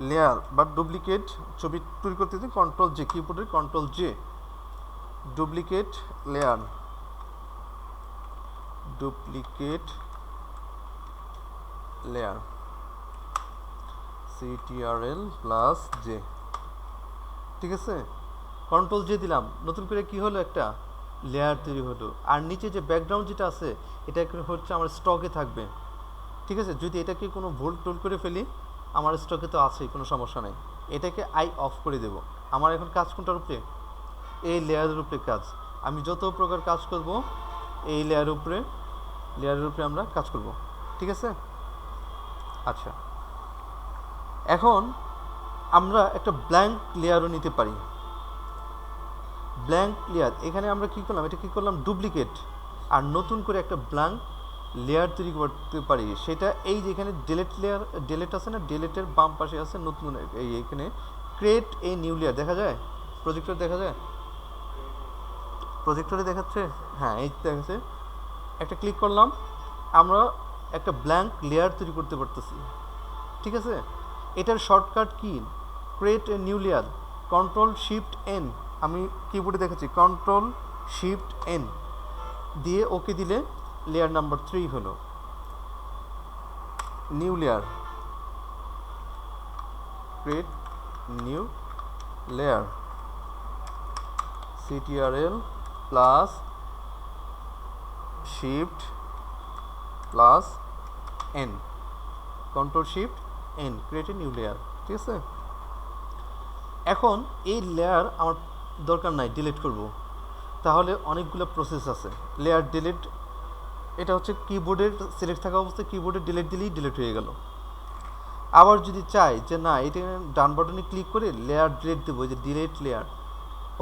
লেয়ার বা ডুপ্লিকেট ছবি তৈরি করতে দিই, কন্ট্রোল জে, কিবোর্ডের control J, duplicate layer, duplicate layer, CTRL plus J. ঠিক আছে, কন্ট্রোল জে দিলাম, নতুন করে কি হলো, একটা লেয়ার তৈরি হলো। আর নিচে যে ব্যাকগ্রাউন্ড যেটা আছে এটা হচ্ছে আমার স্টকে থাকবে। ঠিক আছে, যদি এটাকে কোনো ভুল টুল করে ফেলি, আমার স্টকে তো আছেই, কোনো সমস্যা নেই, এটাকে আই অফ করে দেব। আমার এখন কাজ কোনটার উপরে, এই লেয়ারের উপরে কাজ। আমি যত প্রকার কাজ করব এই লেয়ারের উপরে আমরা কাজ করব। ঠিক আছে, আচ্ছা এখন আমরা একটা ব্ল্যাঙ্ক লেয়ারও নিতে পারি। ব্ল্যাঙ্ক লেয়ার, এখানে আমরা কি করলাম, এটা কি করলাম, ডুপ্লিকেট, আর নতুন করে একটা ব্ল্যাঙ্ক লেয়ার তৈরি করতে পারি। সেটা এই যে এখানে ডিলিট লেয়ার, ডিলিট আছে না, ডিলিটের বাম পাশে আছে নতুন, এই এখানে ক্রিয়েট এ নিউ লেয়ার দেখা যায়, প্রজেক্টর দেখা যায়, প্রজেক্টরে দেখাচ্ছে, হ্যাঁ এই দেখাচ্ছে। একটা ক্লিক করলাম, আমরা একটা ব্ল্যাঙ্ক লেয়ার তৈরি করতে পারতেছি। ঠিক আছে, এটার shortcut key, create a new layer, control shift N, আমি কিবোর্ডে দেখাচ্ছি, কন্ট্রোল শিফট এন দিয়ে ওকে দিলে লেয়ার নাম্বার 3 হলো new layer, create new layer, CTRL plus shift plus N, control shift N, create a new layer. ঠিক আছে, এখন এই লেয়ার আমার দরকার নাই, ডিলিট করব। তাহলে অনেকগুলো প্রসেস আছে। লেয়ার ডিলিট, এটা হচ্ছে কিবোর্ডের সিলেক্ট থাকা অবস্থায় কিবোর্ডে ডিলিট দিলেই ডিলিট হয়ে গেল। আবার যদি চাই যে না, এটা ডান বাটনে ক্লিক করে লেয়ার ডিলিট দেবো, যে ডিলিট লেয়ার,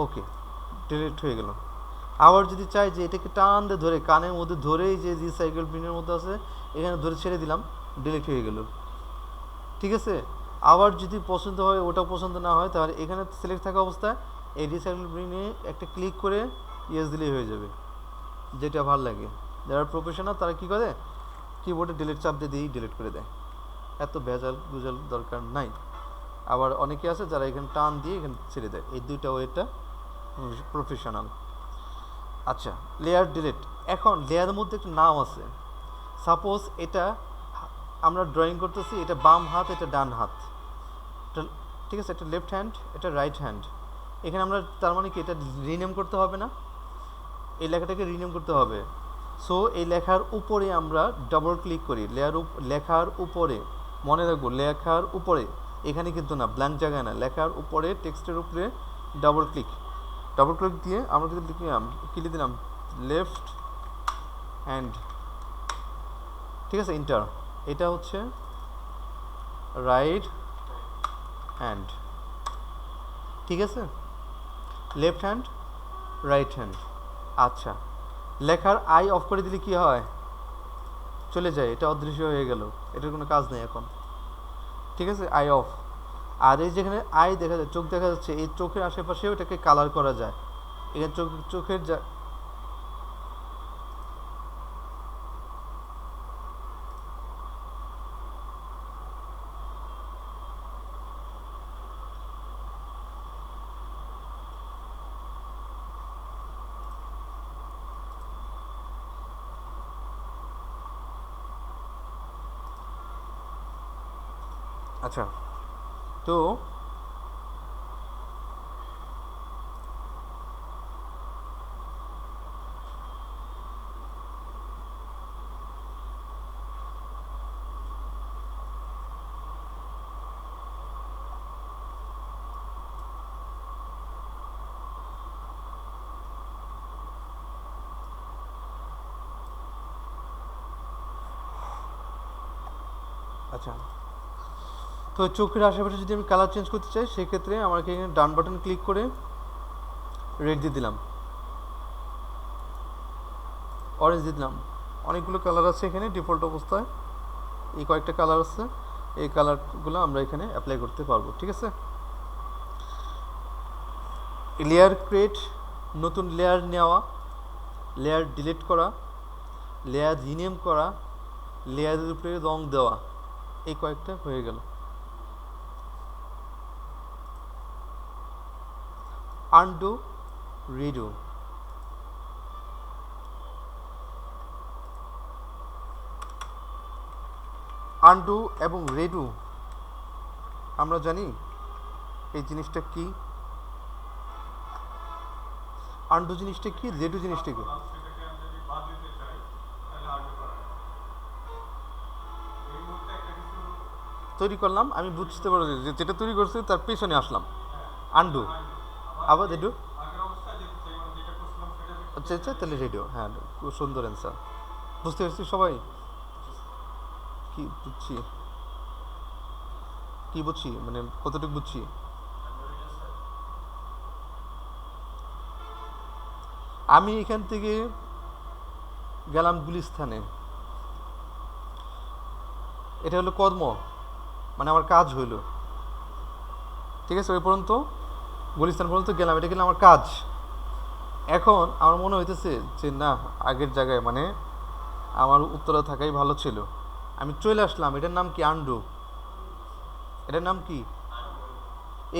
ওকে ডিলিট হয়ে গেল। আবার যদি চাই যে এটাকে টান দিয়ে ধরে কানের মধ্যে ধরেই যে রিসাইকেল বিনের মধ্যে আছে এখানে ধরে ছেড়ে দিলাম, ডিলিট হয়ে গেল। ঠিক আছে, আবার যদি পছন্দ হয়, ওটা পছন্দ না হয়, তাহলে এখানে সিলেক্ট থাকা অবস্থায় এই রিসাইকেল বিনে একটা ক্লিক করে ইয়েস দিলেই হয়ে যাবে, যেটা ভালো লাগে। যারা প্রফেশনাল তারা কী করে, কিবোর্ডে ডিলিট চাপ দিয়ে দিয়েই ডিলিট করে দেয়, এত ভেজাল গুজাল দরকার নাই। আবার অনেকে আছে যারা এখানে টান দিয়ে এখানে ছেড়ে দেয়, এই দুইটা ওয়েটা প্রফেশনাল। আচ্ছা, লেয়ার ডিলিট। এখন লেয়ারের মধ্যে একটা নাম আছে, সাপোজ এটা আমরা ড্রয়িং করতেছি, এটা বাম হাত, এটা ডান হাত, ঠিক আছে, এটা লেফট হ্যান্ড, এটা রাইট হ্যান্ড। এখানে আমরা তার মানে কি এটা রিনেম করতে হবে না, এই লেখাটাকে রিনেম করতে হবে। সো এই লেখার উপরে আমরা ডাবল ক্লিক করি, লেখার উপরে, মনে রাখবো লেখার উপরে, এখানে কিন্তু না, ব্ল্যাঙ্ক জায়গায় না, লেখার উপরে টেক্সটের উপরে ডাবল ক্লিক দিয়ে আমরা যদি ক্লিক দিলাম লেফট হ্যান্ড, ঠিক আছে, ইন্টার, এটা হচ্ছে রাইট হ্যান্ড, ঠিক আছে, লেফট হ্যান্ড রাইট হ্যান্ড। আচ্ছা, লেখার আই অফ করে দিলে কি হয়, চলে যায়, এটা অদৃশ্য হয়ে গেল, এটার কোনো কাজ নেই এখন, ঠিক আছে, আই অফ। আর এই যেখানে আই দেখা যায়, চোখ দেখা যাচ্ছে, এই চোখের আশেপাশেও এটাকে কালার করা যায়, এখানে চোখের আচ্ছা, তো আচ্ছা, তো চোখের আশেপাশে যদি আমি কালার চেঞ্জ করতে চাই, সেক্ষেত্রে আমাকে এখানে ডান বাটন ক্লিক করে রেড দিয়ে দিলাম, অরেঞ্জ দিয়ে দিলাম, অনেকগুলো কালার আছে এখানে ডিফল্ট অবস্থায়, এই কয়েকটা কালার আছে, এই কালারগুলো আমরা এখানে অ্যাপ্লাই করতে পারবো, ঠিক আছে। লেয়ার ক্রিয়েট, নতুন লেয়ার নেওয়া, লেয়ার ডিলিট করা, লেয়ার রিনেম করা, লেয়ারের উপরে রং দেওয়া, এই কয়েকটা হয়ে গেল। আনডু, রিডু, আনডু এবং রেডু আমরা জানি এই জিনিসটা কি, আনডু জিনিসটা কি, রেডু জিনিসটা কি। তৈরি করলাম, আমি বুঝতে পারছি যে যেটা তৈরি করছি তার পেছনে আসলাম, আনডু, আবার রেডু, আচ্ছা আচ্ছা, তাহলে রেডিও, হ্যাঁ, খুব সুন্দর অ্যান্সার, বুঝতে পারছি সবাই, কি বুঝছি, কি বুঝছি মানে কতটুকু বুঝছি। আমি এখান থেকে গেলাম গুলিস্তানে, এটা হলো কর্ম, মানে আমার কাজ হইলো, ঠিক আছে, ওই পর্যন্ত গুলিস্তান পর্যন্ত গেলাম, এটা গেলে আমার কাজ। এখন আমার মনে হইতেছে যে না, আগের জায়গায় মানে আমার উত্তরে থাকাই ভালো ছিল, আমি চলে আসলাম, এটার নাম কি, আন্ডু, এটার নাম কি।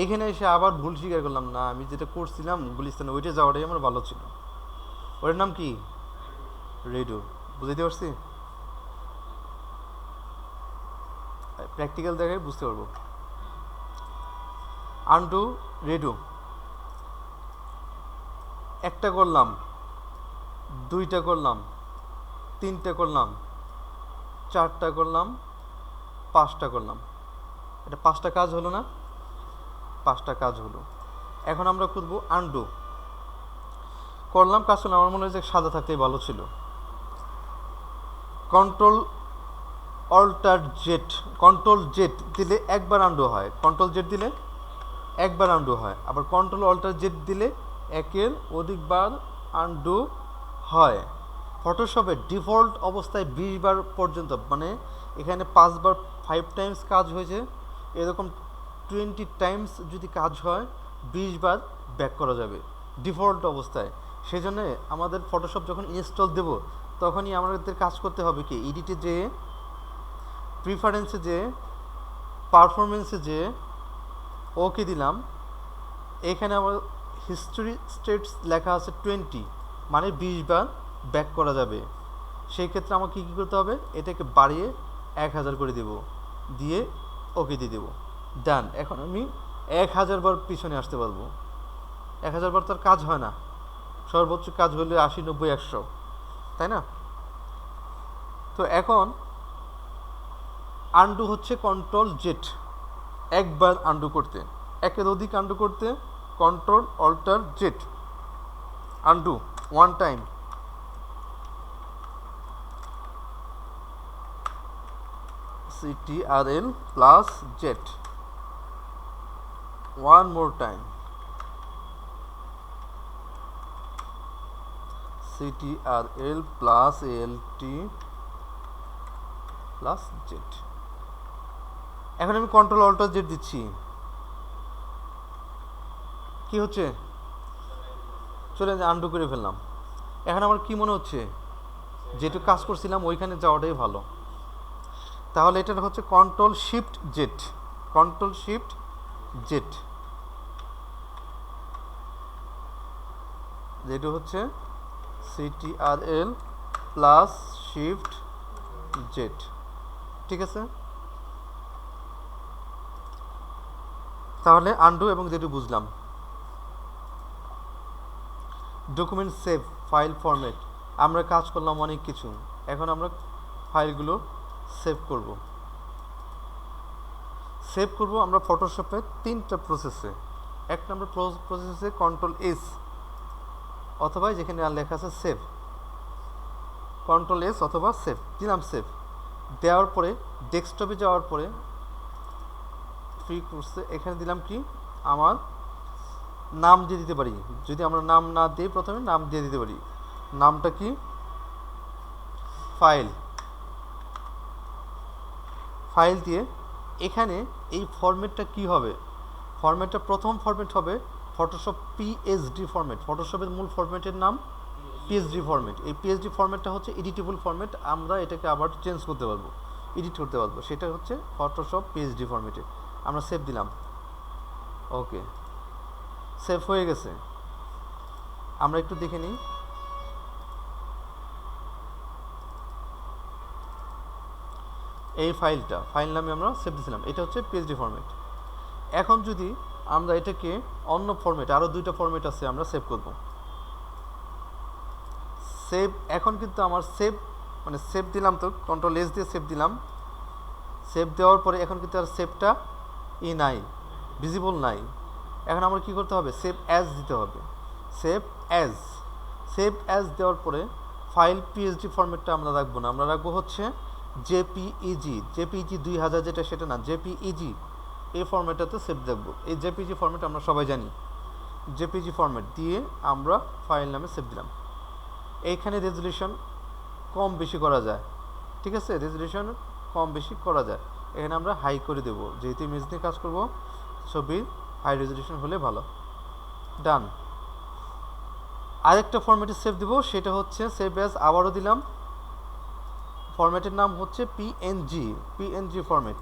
এখানে এসে আবার ভুল স্বীকার করলাম, না আমি যেটা করছিলাম গুলিস্তানে ওইটা যাওয়াটাই আমার ভালো ছিল, ওটার নাম কি, রেডু, বুঝতে পারছি, প্র্যাকটিক্যাল জায়গায় বুঝতে পারবো। আন্ডু, রেডু, একটা করলাম, দুইটা করলাম, তিনটা করলাম, চারটা করলাম, পাঁচটা করলাম, এটা পাঁচটা কাজ হলো না, পাঁচটা কাজ হলো। এখন আমরা করব আন্ডু, করলাম, কাজ করলাম, আমার মনে হয় যে সাদা থাকলেই ভালো ছিল, control alter Z, control Z দিলে একবার আন্ডু হয়, কন্ট্রোল জেড দিলে একবার আন্ডু হয়, আবার কন্ট্রোল অল্টার জেড দিলে একের অধিকবার আন্ডু হয়। ফটোশপের ডিফল্ট অবস্থায় 20 বার পর্যন্ত, মানে এখানে 5 বার 5 টাইমস কাজ হয়েছে, এরকম 20 টাইমস যদি কাজ হয় 20 বার ব্যাক করা যাবে ডিফল্ট অবস্থায়। সেই জন্য আমাদের ফটোশপ যখন ইনস্টল দেব তখনই আমাদের কাজ করতে হবে কি, এডিটে যে, প্রিফারেন্সে যে, পারফরমেন্সে যে, ওকে দিলাম, এখানে আমার হিস্টোরি স্টেটস লেখা আছে 20, মানে 20 বার ব্যাক করা যাবে। সেই ক্ষেত্রে আমাকে কী করতে হবে, এটাকে বাড়িয়ে 1000 করে দেব, দিয়ে ওকে দিয়ে দেবো, ডান। এখন আমি 1000 বার পিছনে আসতে পারবো, 1000 বার তার কাজ হয় না, সর্বোচ্চ কাজ হলে 80, 90, 100, তাই না? তো এখন আন্ডু হচ্ছে কন্ট্রোল জেড, একবার আন্ডু করতে, একের অধিক আন্ডু করতে control alter Z, undo one time, CTRL plus Z, one more time, CTRL plus ALT plus Z। এখন আমি কন্ট্রোল অল্টার জেড দিচ্ছি, কি হচ্ছে? চলে আন্ডু করে ফেললাম। এখন আমার কি মনে হচ্ছে, যেটুকু কাজ করছিলাম ওইখানে যাওয়াটাই ভালো। তাহলে এটা হচ্ছে control shift Z, control shift Z, যেটা হচ্ছে CTRL প্লাস শিফট জেড, ঠিক আছে? তাহলে আন্ডু এবং যেটা বুঝলাম। ডকুমেন্ট সেভ, ফাইল ফরম্যাট, আমরা কাজ করলাম অনেক কিছু, এখন আমরা ফাইলগুলো সেভ করব। সেভ করব আমরা ফটোশপে 3টা প্রসেসে। এক নম্বর প্রসেসে কন্ট্রোল এস, অথবা যেখানে আর লেখা আছে সেভ, কন্ট্রোল এস অথবা সেভ দিলাম। সেভ দেওয়ার পরে ডেস্কটপে যাওয়ার পরে ফ্রি কোর্সে এখানে দিলাম কি, আমার নাম দিয়ে দিতে পারি, যদি আমরা নাম না দিই প্রথমে নাম দিয়ে দিতে পারি। নামটা কি? ফাইল। ফাইল দিয়ে এখানে এই ফরম্যাটটা কি হবে, ফরম্যাটটা প্রথম ফরম্যাট হবে ফটোশপ PSD ফরম্যাট। ফটোশপের মূল ফরম্যাটের নাম PSD ফরম্যাট। এই PSD ফরম্যাটটা হচ্ছে এডিটেবল ফরম্যাট, আমরা এটাকে আবার চেঞ্জ করতে পারবো, এডিট করতে পারবো, সেটা হচ্ছে ফটোশপ PSD ফরম্যাটে। আমরা সেভ দিলাম, ওকে, সেভ হয়ে গেছে। আমরা একটু দেখে নিই, এই ফাইলটা, ফাইল নামে আমরা সেভ দিয়েছিলাম, এটা হচ্ছে PSD ফরম্যাট। এখন যদি আমরা এটাকে অন্য ফরম্যাট, আরও 2টা ফরম্যাট আছে, আমরা সেভ করব। সেভ, এখন কিন্তু আমার সেভ মানে সেভ দিলাম, তো কন্ট্রোল এস দিয়ে সেভ দিলাম। সেভ দেওয়ার পরে এখন কিন্তু আর সেভটা নাই, ভিজিবল নাই। এখন আমরা কি করতে হবে, সেভ অ্যাজ দিতে হবে। সেভ অ্যাজ, সেভ অ্যাজ দেওয়ার পরে ফাইল PSD ফরম্যাটটা আমরা রাখবো না, আমরা রাখবো হচ্ছে জেপিইজি। জেপিইজি 2000 যেটা, সেটা না, জেপিইজি এই ফরম্যাটটাতে সেভ দেখবো। এই জেপিইজি ফরম্যাট আমরা সবাই জানি, জেপিইজি ফরম্যাট দিয়ে আমরা ফাইল নামে সেভ দিলাম। এইখানে রেজলিউশন কম বেশি করা যায়, ঠিক আছে, রেজলিউশন কম বেশি করা যায়। এখানে আমরা হাই করে দেবো, যেহেতু ইমেজ নিয়ে কাজ করবো, ছবির হাই রেজলিউশন হলে ভালো। ডান। আরেকটা ফরম্যাটে সেভ দেবো, সেটা হচ্ছে সেভ অ্যাজ, আবারও দিলাম, ফরম্যাটের নাম হচ্ছে পিএনজি ফরম্যাট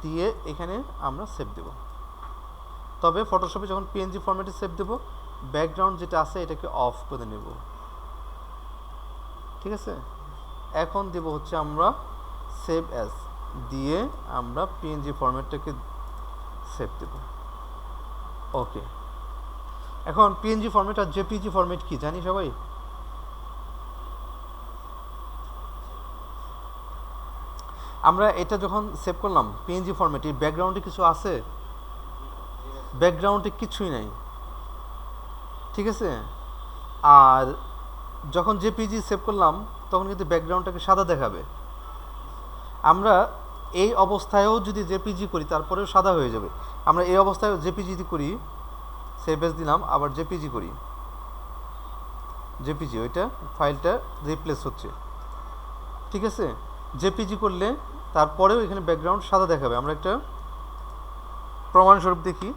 দিয়ে এখানে আমরা সেভ দেব। তবে ফটোশপে যখন পিএনজি ফরম্যাটে সেভ দেব, ব্যাকগ্রাউন্ড যেটা আছে এটাকে অফ করে নেব, ঠিক আছে। এখন দেব হচ্ছে আমরা সেভ অ্যাজ দিয়ে আমরা পিএনজি ফরম্যাটটাকে সেভ দেব, ওকে। এখন পিএনজি ফরম্যাট আর জেপিজি ফরম্যাট কি জানি সবাই? আমরা এটা যখন সেভ করলাম পিএনজি ফরম্যাটে, ব্যাকগ্রাউন্ডে কিছু আছে? ব্যাকগ্রাউন্ডে কিছুই নাই, ঠিক আছে। আর যখন জেপিজি সেভ করলাম তখন কিন্তু ব্যাকগ্রাউন্ডটাকে সাদা দেখাবে। আমরা এই অবস্থায়ও যদি জেপিজি করি তারপরেও সাদা হয়ে যাবে। আমরা এই অবস্থায় জেপিজি করি, সেভ এজ দিলাম, আবার জেপিজি করি, জেপিজি ওইটা ফাইলটা রিপ্লেস হচ্ছে, ঠিক আছে। জেপিজি করলে তারপরেও এখানে ব্যাকগ্রাউন্ড সাদা দেখাবে। আমরা একটা প্রমাণস্বরূপ দেখি,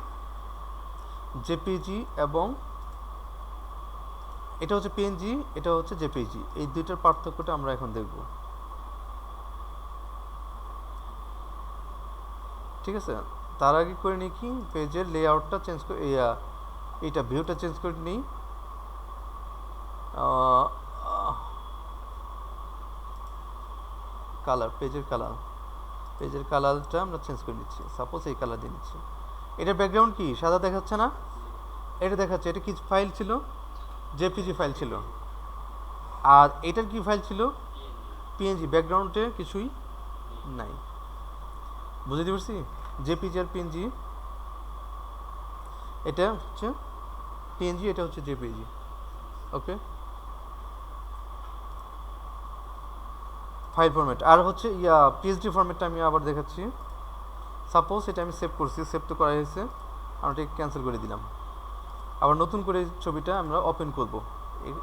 জেপিজি এবং এটা হচ্ছে পিএনজি, এটা হচ্ছে জেপিজি, এই দুইটার পার্থক্যটা আমরা এখন দেখব, ঠিক আছে। তার আগে করে নিই কি, পেজের লেআউটটা চেঞ্জ করে, এইটা ভিউটা চেঞ্জ করে নিই। কালার, পেজের কালারটা আমরা চেঞ্জ করে নিচ্ছি, সাপোজ এই কালার দিয়ে নিচ্ছি। এটার ব্যাকগ্রাউন্ড কি সাদা দেখাচ্ছে না? এটা দেখাচ্ছে, এটা কি ফাইল ছিল? জেপিজি ফাইল ছিল। আর এটার কি ফাইল ছিল? পিএনজি। ব্যাকগ্রাউন্ডে কিছুই নাই, বুঝতে পারছি? জেপিজি আর পিএনজি, এটা হচ্ছে পিএনজি, এটা হচ্ছে জেপিজি। ওকে, ফাইল ফরম্যাট। আর হচ্ছে পিএসডি ফরম্যাটটা আমি আবার দেখাচ্ছি। সাপোজ এটা আমি সেভ করছি, সেভ তো করা হয়েছে, আমরা এটাকে ক্যান্সেল করে দিলাম। আবার নতুন করে ছবিটা আমরা ওপেন করব,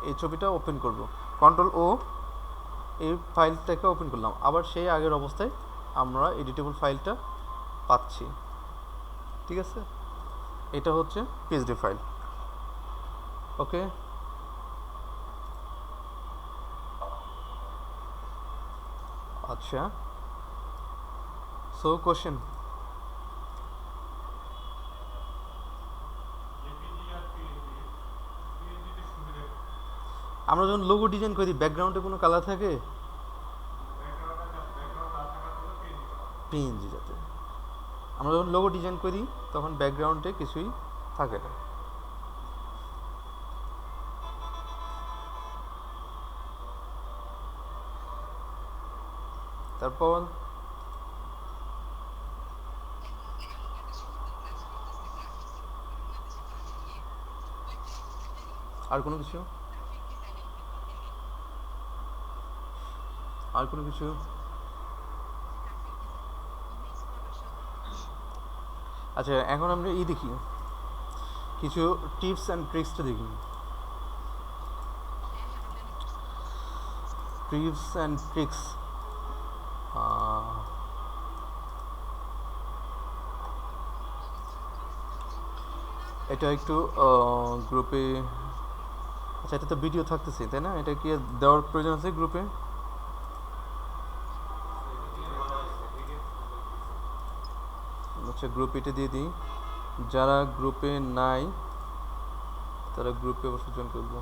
এই ছবিটা ওপেন করব, কন্ট্রোল ও, এই ফাইলটাকে ওপেন করলাম, আবার সেই আগের অবস্থায় আমরা এডিটেবল ফাইলটা পাচ্ছি। ঠিক আছে, এটা হচ্ছে পিএসডি ফাইল। ওকে, আচ্ছা, সো কোশ্চেন, আমরা যখন লোগো ডিজাইন করি ব্যাকগ্রাউন্ডে কোনো কালার থাকে? পিএনজি, যাতে আমরা যখন লোগো ডিজাইন করি তখন ব্যাকগ্রাউন্ডে কিছুই থাকে না। তারপর আর কোনো কিছু, আর কোনো কিছু? আচ্ছা, এখন আমরা দেখি, কিছু টিপস অ্যান্ড ট্রিক্সটা দেখি। টিপস অ্যান্ড ট্রিক্স, এটা একটু গ্রুপে, আচ্ছা এটা তো ভিডিও থাকতেছে তাই না, এটা কি দেওয়ার প্রয়োজন আছে গ্রুপে? আচ্ছা, গ্রুপ এটা দিয়ে দিই, যারা গ্রুপে নাই তারা গ্রুপে অবশ্যই জয়েন করবো।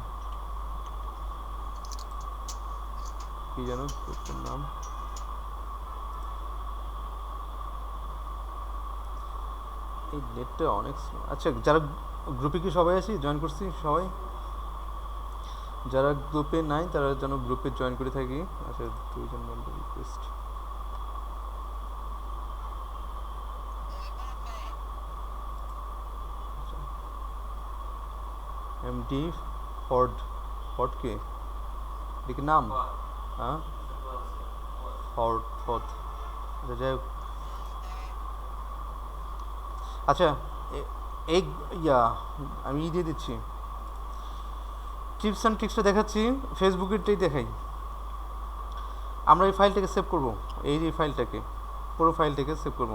কি জানো গ্রুপের নাম? এই নেটটা অনেক স্লো। আচ্ছা, যারা গ্রুপে কি সবাই আছি, জয়েন করছি সবাই? যারা গ্রুপে নাই তারা যেন গ্রুপে জয়েন করে থাকি। আচ্ছা, 2 জন member request. MD Ford, Ford কে দেখি নাম? হ্যাঁ, ফর্ড, ফর্ড, আচ্ছা যাই হোক। আচ্ছা, এই আমি দিয়ে দিচ্ছি, টিপস অ্যান্ড ট্রিক্সটা দেখাচ্ছি, ফেসবুকেরটাই দেখাই। আমরা এই ফাইলটাকে সেভ করব, এই যে ফাইলটাকে, পুরো ফাইলটাকে সেভ করব।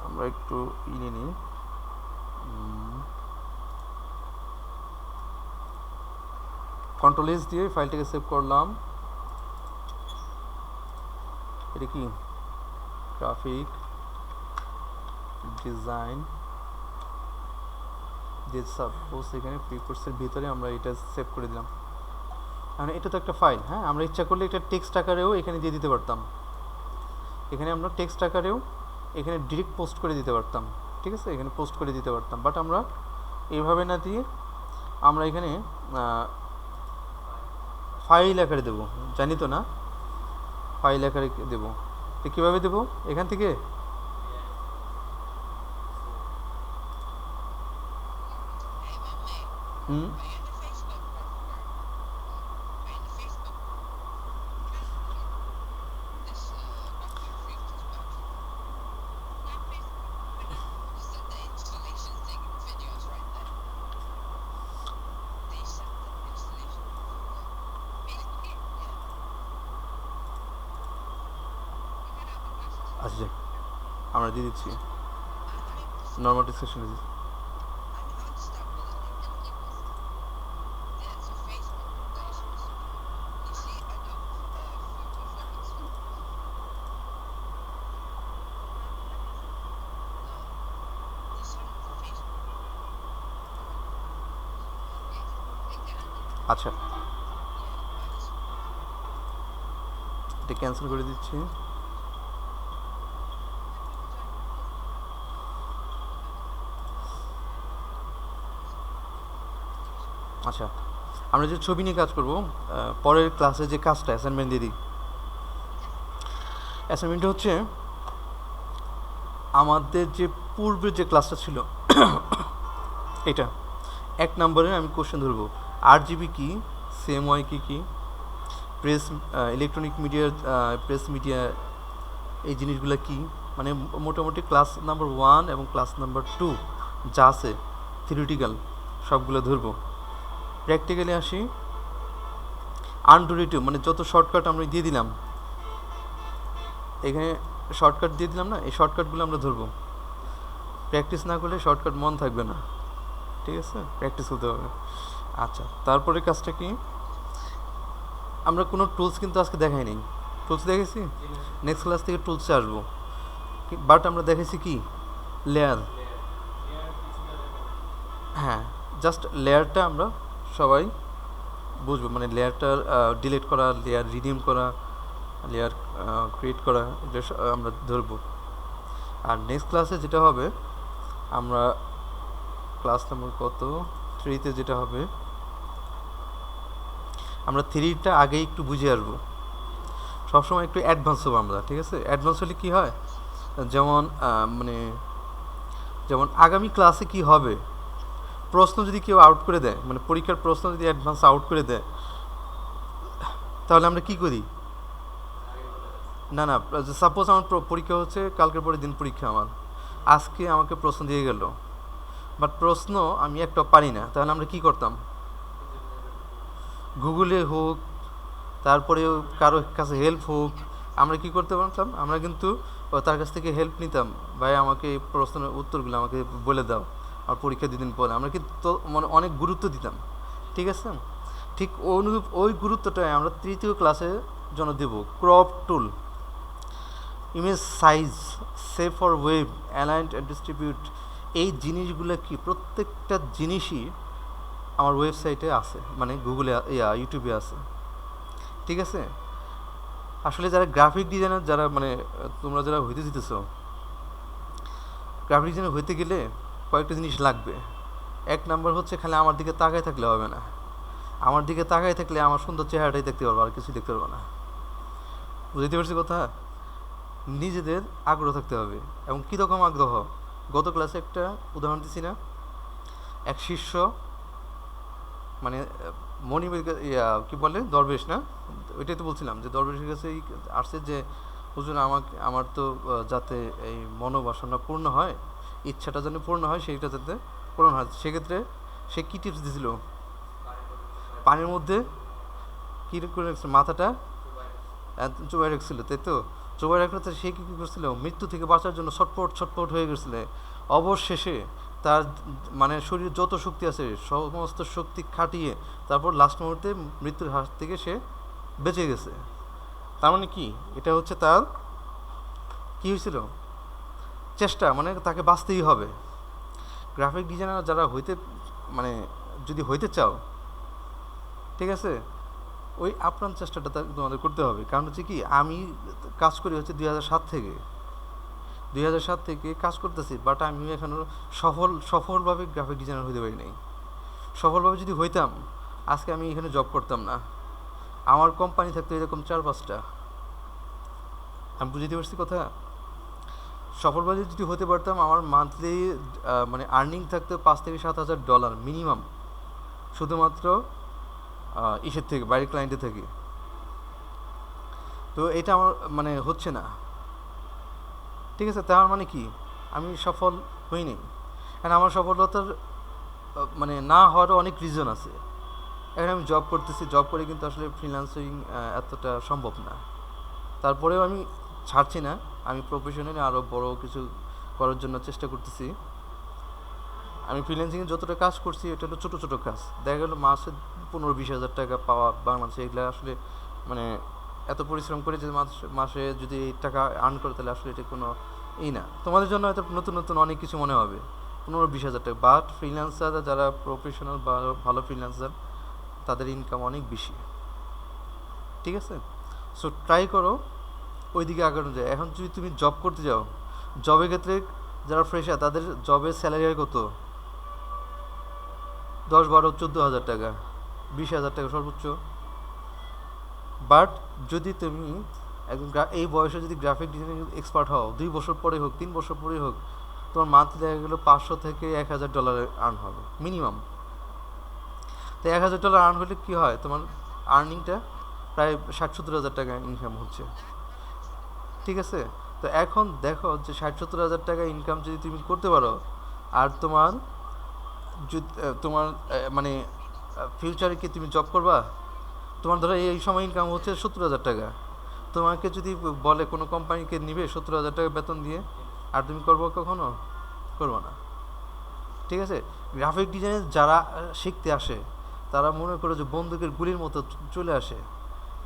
আমরা একটু নিয়ে নিই, কন্ট্রোল এস দিয়ে ফাইলটাকে সেভ করলাম। এটা কি গ্রাফিক ডিজাইন যে সাপোজ এখানে ফ্রি কোর্সের ভিতরে আমরা এটা সেভ করে দিলাম। মানে এটা তো একটা ফাইল, হ্যাঁ, আমরা ইচ্ছা করলে এটা টেক্সট আকারেও এখানে দিয়ে দিতে পারতাম, এখানে আমরা টেক্সট আকারেও এখানে ডিরেক্ট পোস্ট করে দিতে পারতাম। ঠিক আছে, এখানে পোস্ট করে দিতে পারতাম, বাট আমরা এইভাবে না দিয়ে আমরা এখানে ফাইল আকারে দেবো, জানি তো না, ফাইল আকারে দেবো। তো কীভাবে দেবো? এখান থেকে আচ্ছা, আমরা দিয়ে দিচ্ছি নর্মাল ডিসকাশনে দিচ্ছি। আচ্ছা, এটা ক্যান্সেল করে দিচ্ছি। আচ্ছা, আমরা যে ছবি নিয়ে কাজ করব, পরের ক্লাসে যে কাজটা অ্যাসাইনমেন্ট দিয়ে দিই। অ্যাসাইনমেন্টটা হচ্ছে আমাদের যে পূর্বে যে ক্লাসটা ছিল এটা 1 নম্বরের আমি কোশ্চেন ধরবো। RGB কি, CMY কি, প্রেস ইলেকট্রনিক মিডিয়ার প্রেস মিডিয়া এই জিনিসগুলো কি, মানে মোটামুটি ক্লাস নাম্বার 1 এবং ক্লাস নাম্বার 2 যা আছে থিওরিটিক্যাল সবগুলো ধরবো। প্র্যাকটিক্যালি আসি, আনডুরেটিভ মানে যত শর্টকাট আমরা দিয়ে দিলাম, এখানে শর্টকাট দিয়ে দিলাম না, এই শর্টকাটগুলো আমরা ধরবো। প্র্যাকটিস না করলে শর্টকাট মন থাকবে না, ঠিক আছে, প্র্যাকটিস করতে হবে। আচ্ছা, তারপরে কাজটা কি, আমরা কোনো টুলস কিন্তু আজকে দেখাই নেই। টুলস দেখেছি, নেক্সট ক্লাস থেকে টুলসে আসবো, বাট আমরা দেখেছি কি লেয়ার। হ্যাঁ, জাস্ট লেয়ারটা আমরা সবাই বুঝবো, মানে লেয়ারটা ডিলিট করা, লেয়ার রিডিম করা, লেয়ার ক্রিয়েট করা, এটা আমরা ধরবো। আর নেক্সট ক্লাসে যেটা হবে, আমরা ক্লাস নাম্বার কত 3-তে যেটা হবে, আমরা 3টা আগে একটু বুঝে আসবো। সবসময় একটু অ্যাডভান্স হবো আমরা, ঠিক আছে। অ্যাডভান্স হলে কী হয়, যেমন মানে যেমন আগামী ক্লাসে কি হবে, প্রশ্ন যদি কেউ আউট করে দেয়, মানে পরীক্ষার প্রশ্ন যদি অ্যাডভান্স আউট করে দেয়, তাহলে আমরা কি করি, না না, সাপোজ আমার পরীক্ষা হচ্ছে কালকের পরের দিন পরীক্ষা, আমার আজকে আমাকে প্রশ্ন দিয়ে গেল, বাট প্রশ্ন আমি একটা পারি না, তাহলে আমরা কি করতাম, গুগলে হোক, তারপরে কারো কাছে হেল্প হোক, আমরা কি করতে পারতাম, আমরা কিন্তু তার কাছ থেকে হেল্প নিতাম, ভাই আমাকে এই প্রশ্নের উত্তরগুলো আমাকে বলে দাও, আর পরীক্ষা 2 দিন পরে আমরা কিন্তু মানে অনেক গুরুত্ব দিতাম, ঠিক আছে। ঠিক অনুরূপ ওই গুরুত্বটাই আমরা 3য় ক্লাসের জন্য দেব। Crop tool, image size, save for web, aligned and distribute, এই জিনিসগুলো কি প্রত্যেকটা জিনিসই আমার ওয়েবসাইটে আছে, মানে গুগলে ইউটিউবে আছে, ঠিক আছে। আসলে যারা গ্রাফিক ডিজাইনার, যারা মানে তোমরা যারা হইতে দিতেছ, গ্রাফিক ডিজাইনার হইতে গেলে কয়েকটা জিনিস লাগবে। 1 নাম্বার হচ্ছে খালি আমার দিকে তাকায় থাকলে হবে না, আমার দিকে তাকায় থাকলে আমার সুন্দর চেহারাটাই দেখতে পারবো, আর কিছু দেখতে পারবো না। বুঝতে পারছি কথা, নিজেদের আগ্রহ থাকতে হবে। এবং কীরকম আগ্রহ, গত ক্লাসে একটা উদাহরণ দিছি না, এক শিষ্য মানে মণিবের কি বলে দরবেশ না, ওইটাই তো বলছিলাম যে দরবেশের কাছে আসছে যে হুজুর আমার তো যাতে এই মনোবাসনা পূর্ণ হয়, ইচ্ছাটা যেন পূর্ণ হয়, সেইটা যাতে পূরণ হয়, সেক্ষেত্রে সে কী টিপস দিয়েছিল, পানির মধ্যে কী করে রাখছিল, মাথাটা চুবাই রাখছিল, তাই তো। চুবাই রাখতে সে কী করছিল, মৃত্যু থেকে বাঁচার জন্য ছটপট হয়ে গেছিল। অবশেষে তার মানে শরীরে যত শক্তি আছে সমস্ত শক্তি খাটিয়ে তারপর লাস্ট মুহূর্তে মৃত্যুর হাত থেকে সে বেঁচে গেছে। তার মানে কি, এটা হচ্ছে তার কি হয়েছিল, চেষ্টা, মানে তাকে বাঁচতেই হবে। গ্রাফিক ডিজাইনার যারা মানে যদি হইতে চাও, ঠিক আছে, ওই আপ্রাণ চেষ্টাটা তোমাদের করতে হবে। কারণ হচ্ছে কি, আমি কাজ করি হচ্ছে 2007 থেকে কাজ করতেছি, বাট আমি এখনও সফলভাবে গ্রাফিক ডিজাইনার হইতে পারি নাই। সফলভাবে যদি হইতাম, আজকে আমি এখানে জব করতাম না, আমার কোম্পানি থাকতো এরকম 4-5টা। আমি বুঝতে পারছি কথা। সফলভাবে যদি হতে পারতাম, আমার মান্থলি মানে আর্নিং থাকতো $5,000-7,000 মিনিমাম, শুধুমাত্র ইসের থেকে, বাইরের ক্লায়েন্টের থেকে। তো এটা আমার মানে হচ্ছে না, ঠিক আছে। তার মানে কি, আমি সফল হইনি। কারণ আমার সফলতার মানে না হওয়ারও অনেক রিজন আছে। এখন আমি জব করতেছি, জব করে কিন্তু আসলে ফ্রিল্যান্সিং এতটা সম্ভব না। তারপরেও আমি ছাড়ছি না, আমি প্রফেশনালি আরও বড় কিছু করার জন্য চেষ্টা করতেছি। আমি ফ্রিল্যান্সিংয়ে যতটা কাজ করছি, এটা হলো ছোটো ছোটো কাজ। দেখা গেলো মাসে 15-20 হাজার টাকা পাওয়া বাংলাদেশে, এগুলো আসলে মানে এত পরিশ্রম করে যদি মাসে যদি এই টাকা আর্ন করে, তাহলে আসলে এটা কোনো না। তোমাদের জন্য হয়তো নতুন নতুন অনেক কিছু মনে হবে, 15-20 হাজার টাকা, বাট ফ্রিল্যান্সার যারা প্রফেশনাল বা ভালো ফ্রিল্যান্সার, তাদের ইনকাম অনেক বেশি, ঠিক আছে। সো ট্রাই করো ওই দিকে আগানো যায়। এখন যদি তুমি জব করতে যাও, জবের ক্ষেত্রে যারা ফ্রেশার, তাদের জবের স্যালারি কত, 10, 12, 14 হাজার টাকা, 20 হাজার টাকা সর্বোচ্চ। বাট যদি তুমি একদম এই বয়সে যদি গ্রাফিক ডিজাইনিং এক্সপার্ট হও, 2 বছর পরে হোক, 3 বছর পরে হোক, তোমার মান্থলি দেখা গেলো $500 থেকে $1000 আর্ন হবে মিনিমাম। তো $1000 আর্ন হলে কী হয়, তোমার আর্নিংটা প্রায় 60-70 হাজার টাকা ইনকাম হচ্ছে। ঠিক আছে, তো এখন দেখো যে 60-70 হাজার টাকা ইনকাম যদি তুমি করতে পারো, আর তোমার তোমার মানে ফিউচারে কি তুমি জব করবা? তোমার ধরো এই সময় ইনকাম হচ্ছে 70 হাজার টাকা, তোমাকে যদি বলে কোনো কোম্পানিকে নিবে 70 হাজার টাকা বেতন দিয়ে, আর তুমি করবো? কখনো করবো না। ঠিক আছে, গ্রাফিক ডিজাইন যারা শিখতে আসে তারা মনে করে যে বন্দুকের গুলির মতো চলে আসে।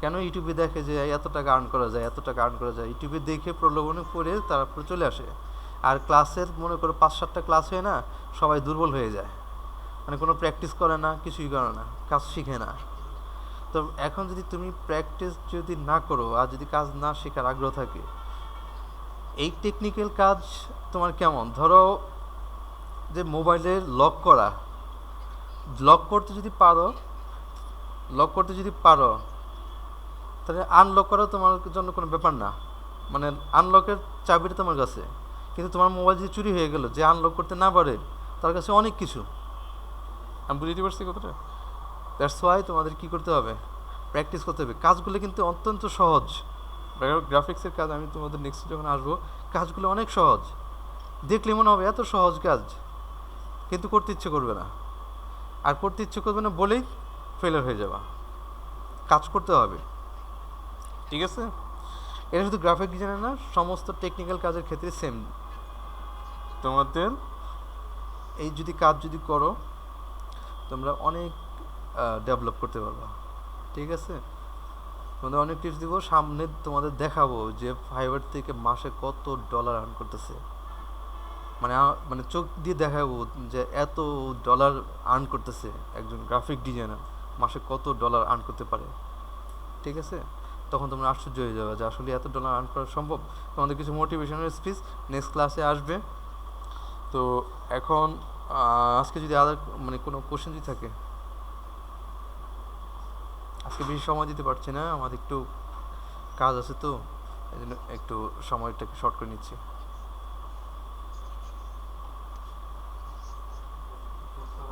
কেন? ইউটিউবে দেখে যে এত টাকা আর্ন করা যায়, এত টাকা আর্ন করা যায়, ইউটিউবে দেখে প্রলোভনে পড়ে তারপরে চলে আসে। আর ক্লাসের মনে করো 5-7টা ক্লাস হয় না, সবাই দুর্বল হয়ে যায়, মানে কোনো প্র্যাকটিস করে না, কিছুই করে না, কাজ শিখে না। তো এখন যদি তুমি প্র্যাকটিস যদি না করো আর যদি কাজ না শেখার আগ্রহ থাকে, এই টেকনিক্যাল কাজ তোমার কেমন, ধরো যে মোবাইলের লক করা, লক করতে যদি পারো তাহলে আনলক করা তোমার জন্য কোনো ব্যাপার না, মানে আনলকের চাবিটা তোমার কাছে। কিন্তু তোমার মোবাইল যদি চুরি হয়ে গেল, যে আনলক করতে না পারে তার কাছে অনেক কিছু। আমি বুঝতে পারছি কথাটা। দ্যাটস ওয়াই তোমাদের কী করতে হবে, প্র্যাকটিস করতে হবে। কাজগুলো কিন্তু অত্যন্ত সহজ, গ্রাফিক্সের কাজ আমি তোমাদের নেক্সট যখন আসবো, কাজগুলো অনেক সহজ, দেখলে মনে হবে এত সহজ কাজ, কিন্তু করতে ইচ্ছে করবে না। আর করতে ইচ্ছে করবে না বলেই ফেলার হয়ে যাবা। কাজ করতে হবে, ঠিক আছে? এটা শুধু গ্রাফিক ডিজাইনার না, সমস্ত টেকনিক্যাল কাজের ক্ষেত্রে সেম। তোমাদের এই যদি কাজ যদি করো, তোমরা অনেক ডেভেলপ করতে পারবা। ঠিক আছে, তোমাদের অনেক টিপস দিব, সামনে তোমাদের দেখাবো যে ফাইবার থেকে মাসে কত ডলার আর্ন করতেছে, মানে চোখ দিয়ে দেখাবো যে এত ডলার আর্ন করতেছে একজন গ্রাফিক ডিজাইনার, মাসে কত ডলার আর্ন করতে পারে। ঠিক আছে, তখন তোমরা আশ্চর্য হয়ে যাবে যে আসলে এত ডলার আর্ন করা সম্ভব। তোমাদের কিছু মোটিভেশনাল স্পিচ নেক্সট ক্লাসে আসবে। তো এখন আজকে যদি আদার মানে কোনো কোশ্চেন যদি থাকে, আজকে বেশি সময় দিতে পারছি না, আমাদের একটু কাজ আছে, তো এই জন্য একটু সময়টাকে শর্ট করে নিচ্ছি।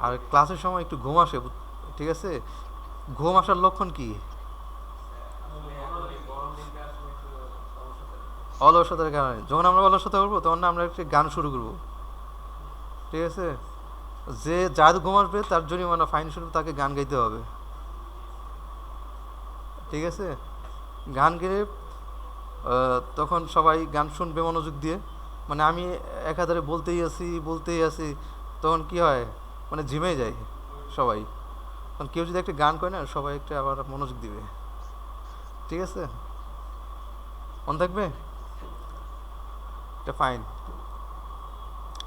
আর ক্লাসের সময় একটু ঘুম আসে, ঠিক আছে? ঘুম আসার লক্ষণ কি? অলসতার কারণে। যখন আমরা অলসতা করবো তখন না আমরা একটা গান শুরু করবো, ঠিক আছে? যে যার ঘুম আসবে তার জরিমানা, ফাইন শুরু, তাকে গান গাইতে হবে, ঠিক আছে? গান গেয়ে তখন সবাই গান শুনবে মনোযোগ দিয়ে, মানে আমি একাধারে বলতেই আছি, তখন কি হয়, মানে ঝিমে যায় সবাই। তখন কেউ যদি একটা গান করে না, সবাই একটা আবার মনোযোগ দিবে, ঠিক আছে? মনে থাকবে, এটা ফাইন।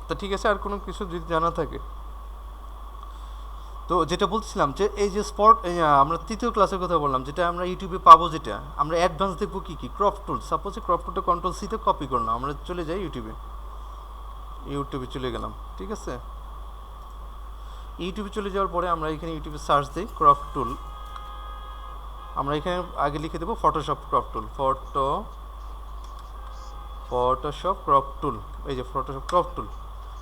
তো ঠিক আছে, আর কোনো কিছু যদি জানা থাকে। তো যেটা বলছিলাম যে এই যে আমরা তৃতীয় ক্লাসের কথা বললাম, যেটা আমরা ইউটিউবে পাবো, যেটা আমরা অ্যাডভান্স দেখবো কী কী, ক্রপ টুল। সাপোজ ক্রপ টুলটা Ctrl+C কপি করলাম, আমরা চলে যাই ইউটিউবে চলে গেলাম, ঠিক আছে? ইউটিউবে চলে যাওয়ার পরে আমরা এখানে ইউটিউবে সার্চ দিই ক্রপ টুল। আমরা এখানে আগে লিখে দেবো ফটোশপ ক্রপ টুল, ফটোশপ ক্রপ টুল, এই যে ফটোশপ ক্রপ টুল,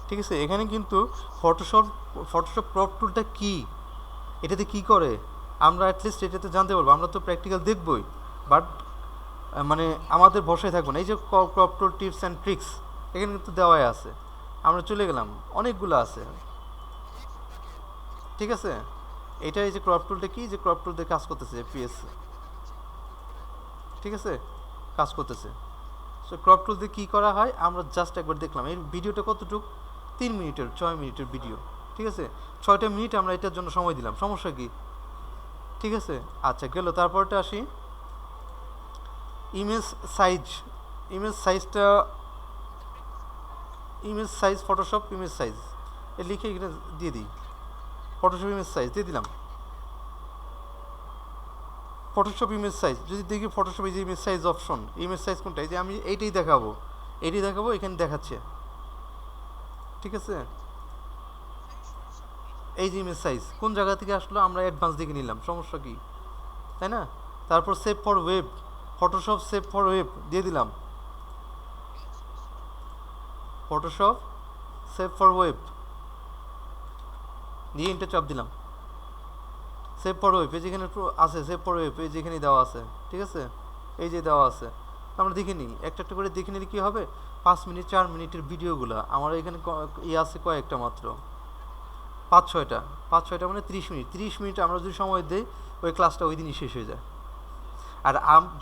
ঠিক আছে? এখানে কিন্তু ফটোশপ ক্রপ টুলটা কী, এটাতে কি করে আমরা অ্যাটলিস্ট এটাতে জানতে পারবো। আমরা তো প্র্যাকটিক্যাল দেখবই, বাট মানে আমাদের ভরসায় থাকবো না। এই যে crop tool tips and tricks এখানে কিন্তু দেওয়াই আছে, আমরা চলে গেলাম, অনেকগুলো আছে, ঠিক আছে? এটা এই যে ক্রপ টুলটা কি, যে ক্রপ টুল দিয়ে কাজ করতেছে পিএস, ঠিক আছে, কাজ করতেছে। সো ক্রপ টুল দিয়ে কী করা হয় আমরা জাস্ট একবার দেখলাম। এই ভিডিওটা কতটুকু, 3 মিনিটের 6 মিনিটের ভিডিও, ঠিক আছে? 6টা মিনিট আমরা এটার জন্য সময় দিলাম, সমস্যা কি? ঠিক আছে, আচ্ছা গেল। তারপরটা আসি image size Photoshop image size এ লিখে এখানে দিয়ে দিই, ফটোশপ ইমেজ সাইজ দিয়ে দিলাম। ফটোশপ ইমেজ সাইজ যদি দেখি, ফটোশপ এই যে image size option, image size কোনটা, এই যে আমি এইটাই দেখাবো, এখানে দেখাচ্ছে, ঠিক আছে? এই যে ইমেজ সাইজ কোন জায়গা থেকে আসলো, আমরা অ্যাডভান্স দেখে নিলাম, সমস্যা কি, তাই না? তারপর save for web, Photoshop save for web দিয়ে দিলাম, ফটোশপ সেভ ফর ওয়েব দিয়ে ইন্টার চাপ দিলাম। সেভ ফর ওয়েব এই যেখানে আছে, সেভ ফর ওয়েব এই যেখানে দেওয়া আছে, ঠিক আছে, এই যে দেওয়া আছে। আমরা দেখে নিই, একটা একটা করে দেখে নিলে কী হবে, 5 মিনিট 4 মিনিটের ভিডিওগুলো আমার এখানে আছে কয়েকটা মাত্র, 5-6টা, 5-6টা মানে 30 মিনিট, 30 মিনিট আমরা যদি সময় দিই ওই ক্লাসটা ওই দিনই শেষ হয়ে যায়। আর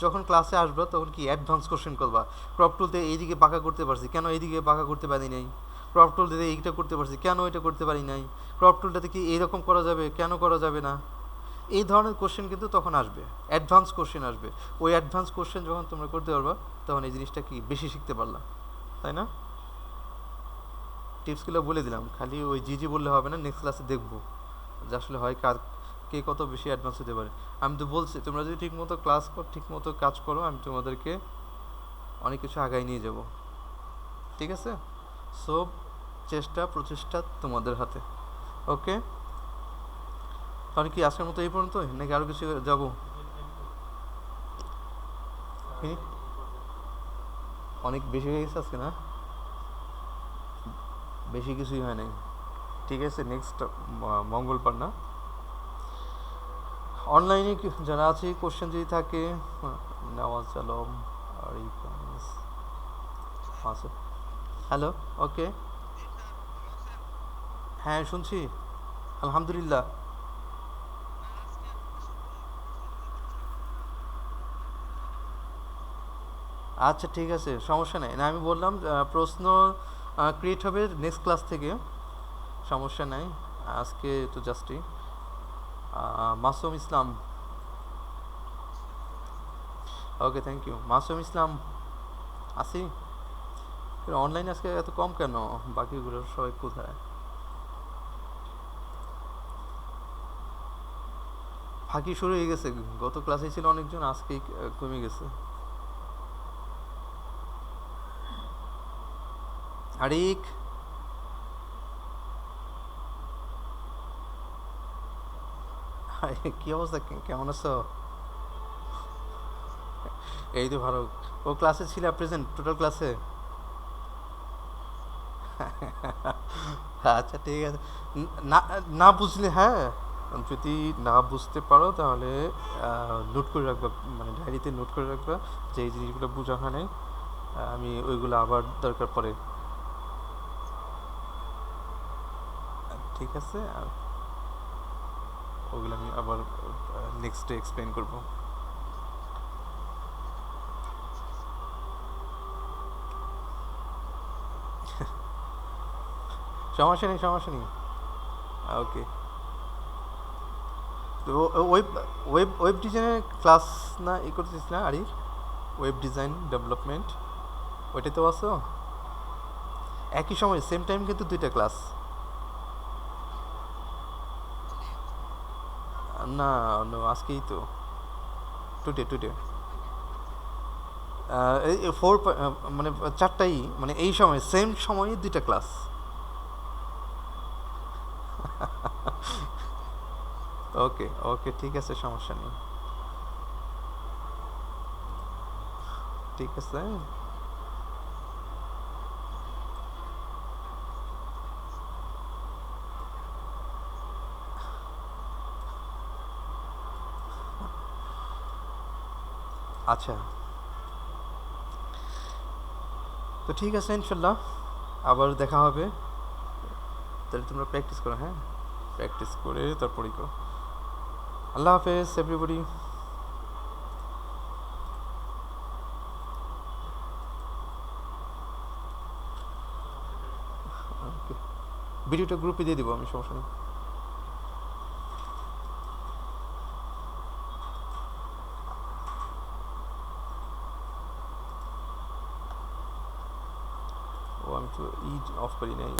যখন ক্লাসে আসবে তখন কি অ্যাডভান্স কোশ্চেন করবা, ক্রপ টুলতে এইদিকে বাঁকা করতে পারছি কেন, এইদিকে বাঁকা করতে পারি নাই, ক্রপ টুলটাতে এইটা করতে পারছি কেন, এটা করতে পারি নাই, ক্রপ টুলটাতে কি এইরকম করা যাবে কেন করা যাবে না, এই ধরনের কোশ্চেন কিন্তু তখন আসবে, অ্যাডভান্স কোশ্চেন আসবে। ওই অ্যাডভান্স কোশ্চেন যখন তোমরা করতে পারবা তখন এই জিনিসটা কি বেশি শিখতে পারলা, তাই না? টিপসগুলো বলে দিলাম, খালি ওই জি বললে হবে না, নেক্সট ক্লাসে দেখবো যে আসলে হয় কার কে কত বেশি অ্যাডভান্স হতে পারে। আমি তো বলছি তোমরা যদি ঠিকমতো ক্লাস করো, ঠিকমতো কাজ করো, আমি তোমাদেরকে অনেক কিছু আগায় নিয়ে যাব, ঠিক আছে? সব চেষ্টা প্রচেষ্টা তোমাদের হাতে। ওকে, তাহলে কি আজকের মতো এই পর্যন্ত নাকি আরও কিছু যাবো? অনেক বেশি হয়ে গেছে আজকে, না বেশি কিছুই হয় নাই, ঠিক আছে। নেক্সট মঙ্গলবার না, অনলাইনে যারা আছে কোশ্চেন যদি থাকে, নওয়াজ আলম আর হ্যালো, ওকে, হ্যাঁ শুনছি, আলহামদুলিল্লাহ। আচ্ছা ঠিক আছে, সমস্যা নেই, না আমি বললাম প্রশ্ন ক্রিয়েট হবে নেক্সট ক্লাস থেকে, সমস্যা নাই। আজকে তো জাস্টই মাসুম ইসলাম, ওকে থ্যাংক ইউ। মাসুম ইসলাম আসি, অনলাইনে আজকে এত কম কেন, বাকিগুলো সবাই কোথায়? ফাঁকি শুরু হয়ে গেছে, গত ক্লাসে ছিল অনেকজন, আজকেই কমে গেছে। আরিক, কি অবস্থা, কেমন আছো? এই তো ভালো। ও ক্লাসে ছিল প্রেজেন্ট টোটাল ক্লাসে? আচ্ছা ঠিক আছে, না না বুঝলে, হ্যাঁ যদি না বুঝতে পারো তাহলে নোট করে রাখবা, মানে ডায়েরিতে নোট করে রাখবা যে এই জিনিসগুলো বোঝা হয় নাই, আমি ওইগুলো আবার দরকার পড়ে, ঠিক আছে, আর ওগুলো আমি আবার নেক্সট ডে এক্সপ্লেন করবো। সমস্যা নেই, সমস্যা নেই, ওকে। তো ওয়েব ওয়েব ওয়েব ডিজাইনের ক্লাস না করতেছিস না আরে, ওয়েব ডিজাইন ডেভেলপমেন্ট ওইটাতে আছো? একই সময় সেম টাইম কিন্তু দুইটা ক্লাস? না আজকেই তো, টুডে টুডে এই 4 মানে 4টাই, মানে এই সময় সেম সময়ে দুইটা ক্লাস। ওকে ওকে ঠিক আছে, সমস্যা নেই, ঠিক আছে। আচ্ছা তো ঠিক আছে, ইনশাল্লাহ আবার দেখা হবে, তাহলে তোমরা প্র্যাকটিস করো, হ্যাঁ প্র্যাকটিস করে তারপরেই করো। আল্লাহ হাফেজ এভরিবডি। ভিডিওটা গ্রুপে দিয়ে দিব আমি, সমস্যা নেই। ও আমি তো অফ করি নাই।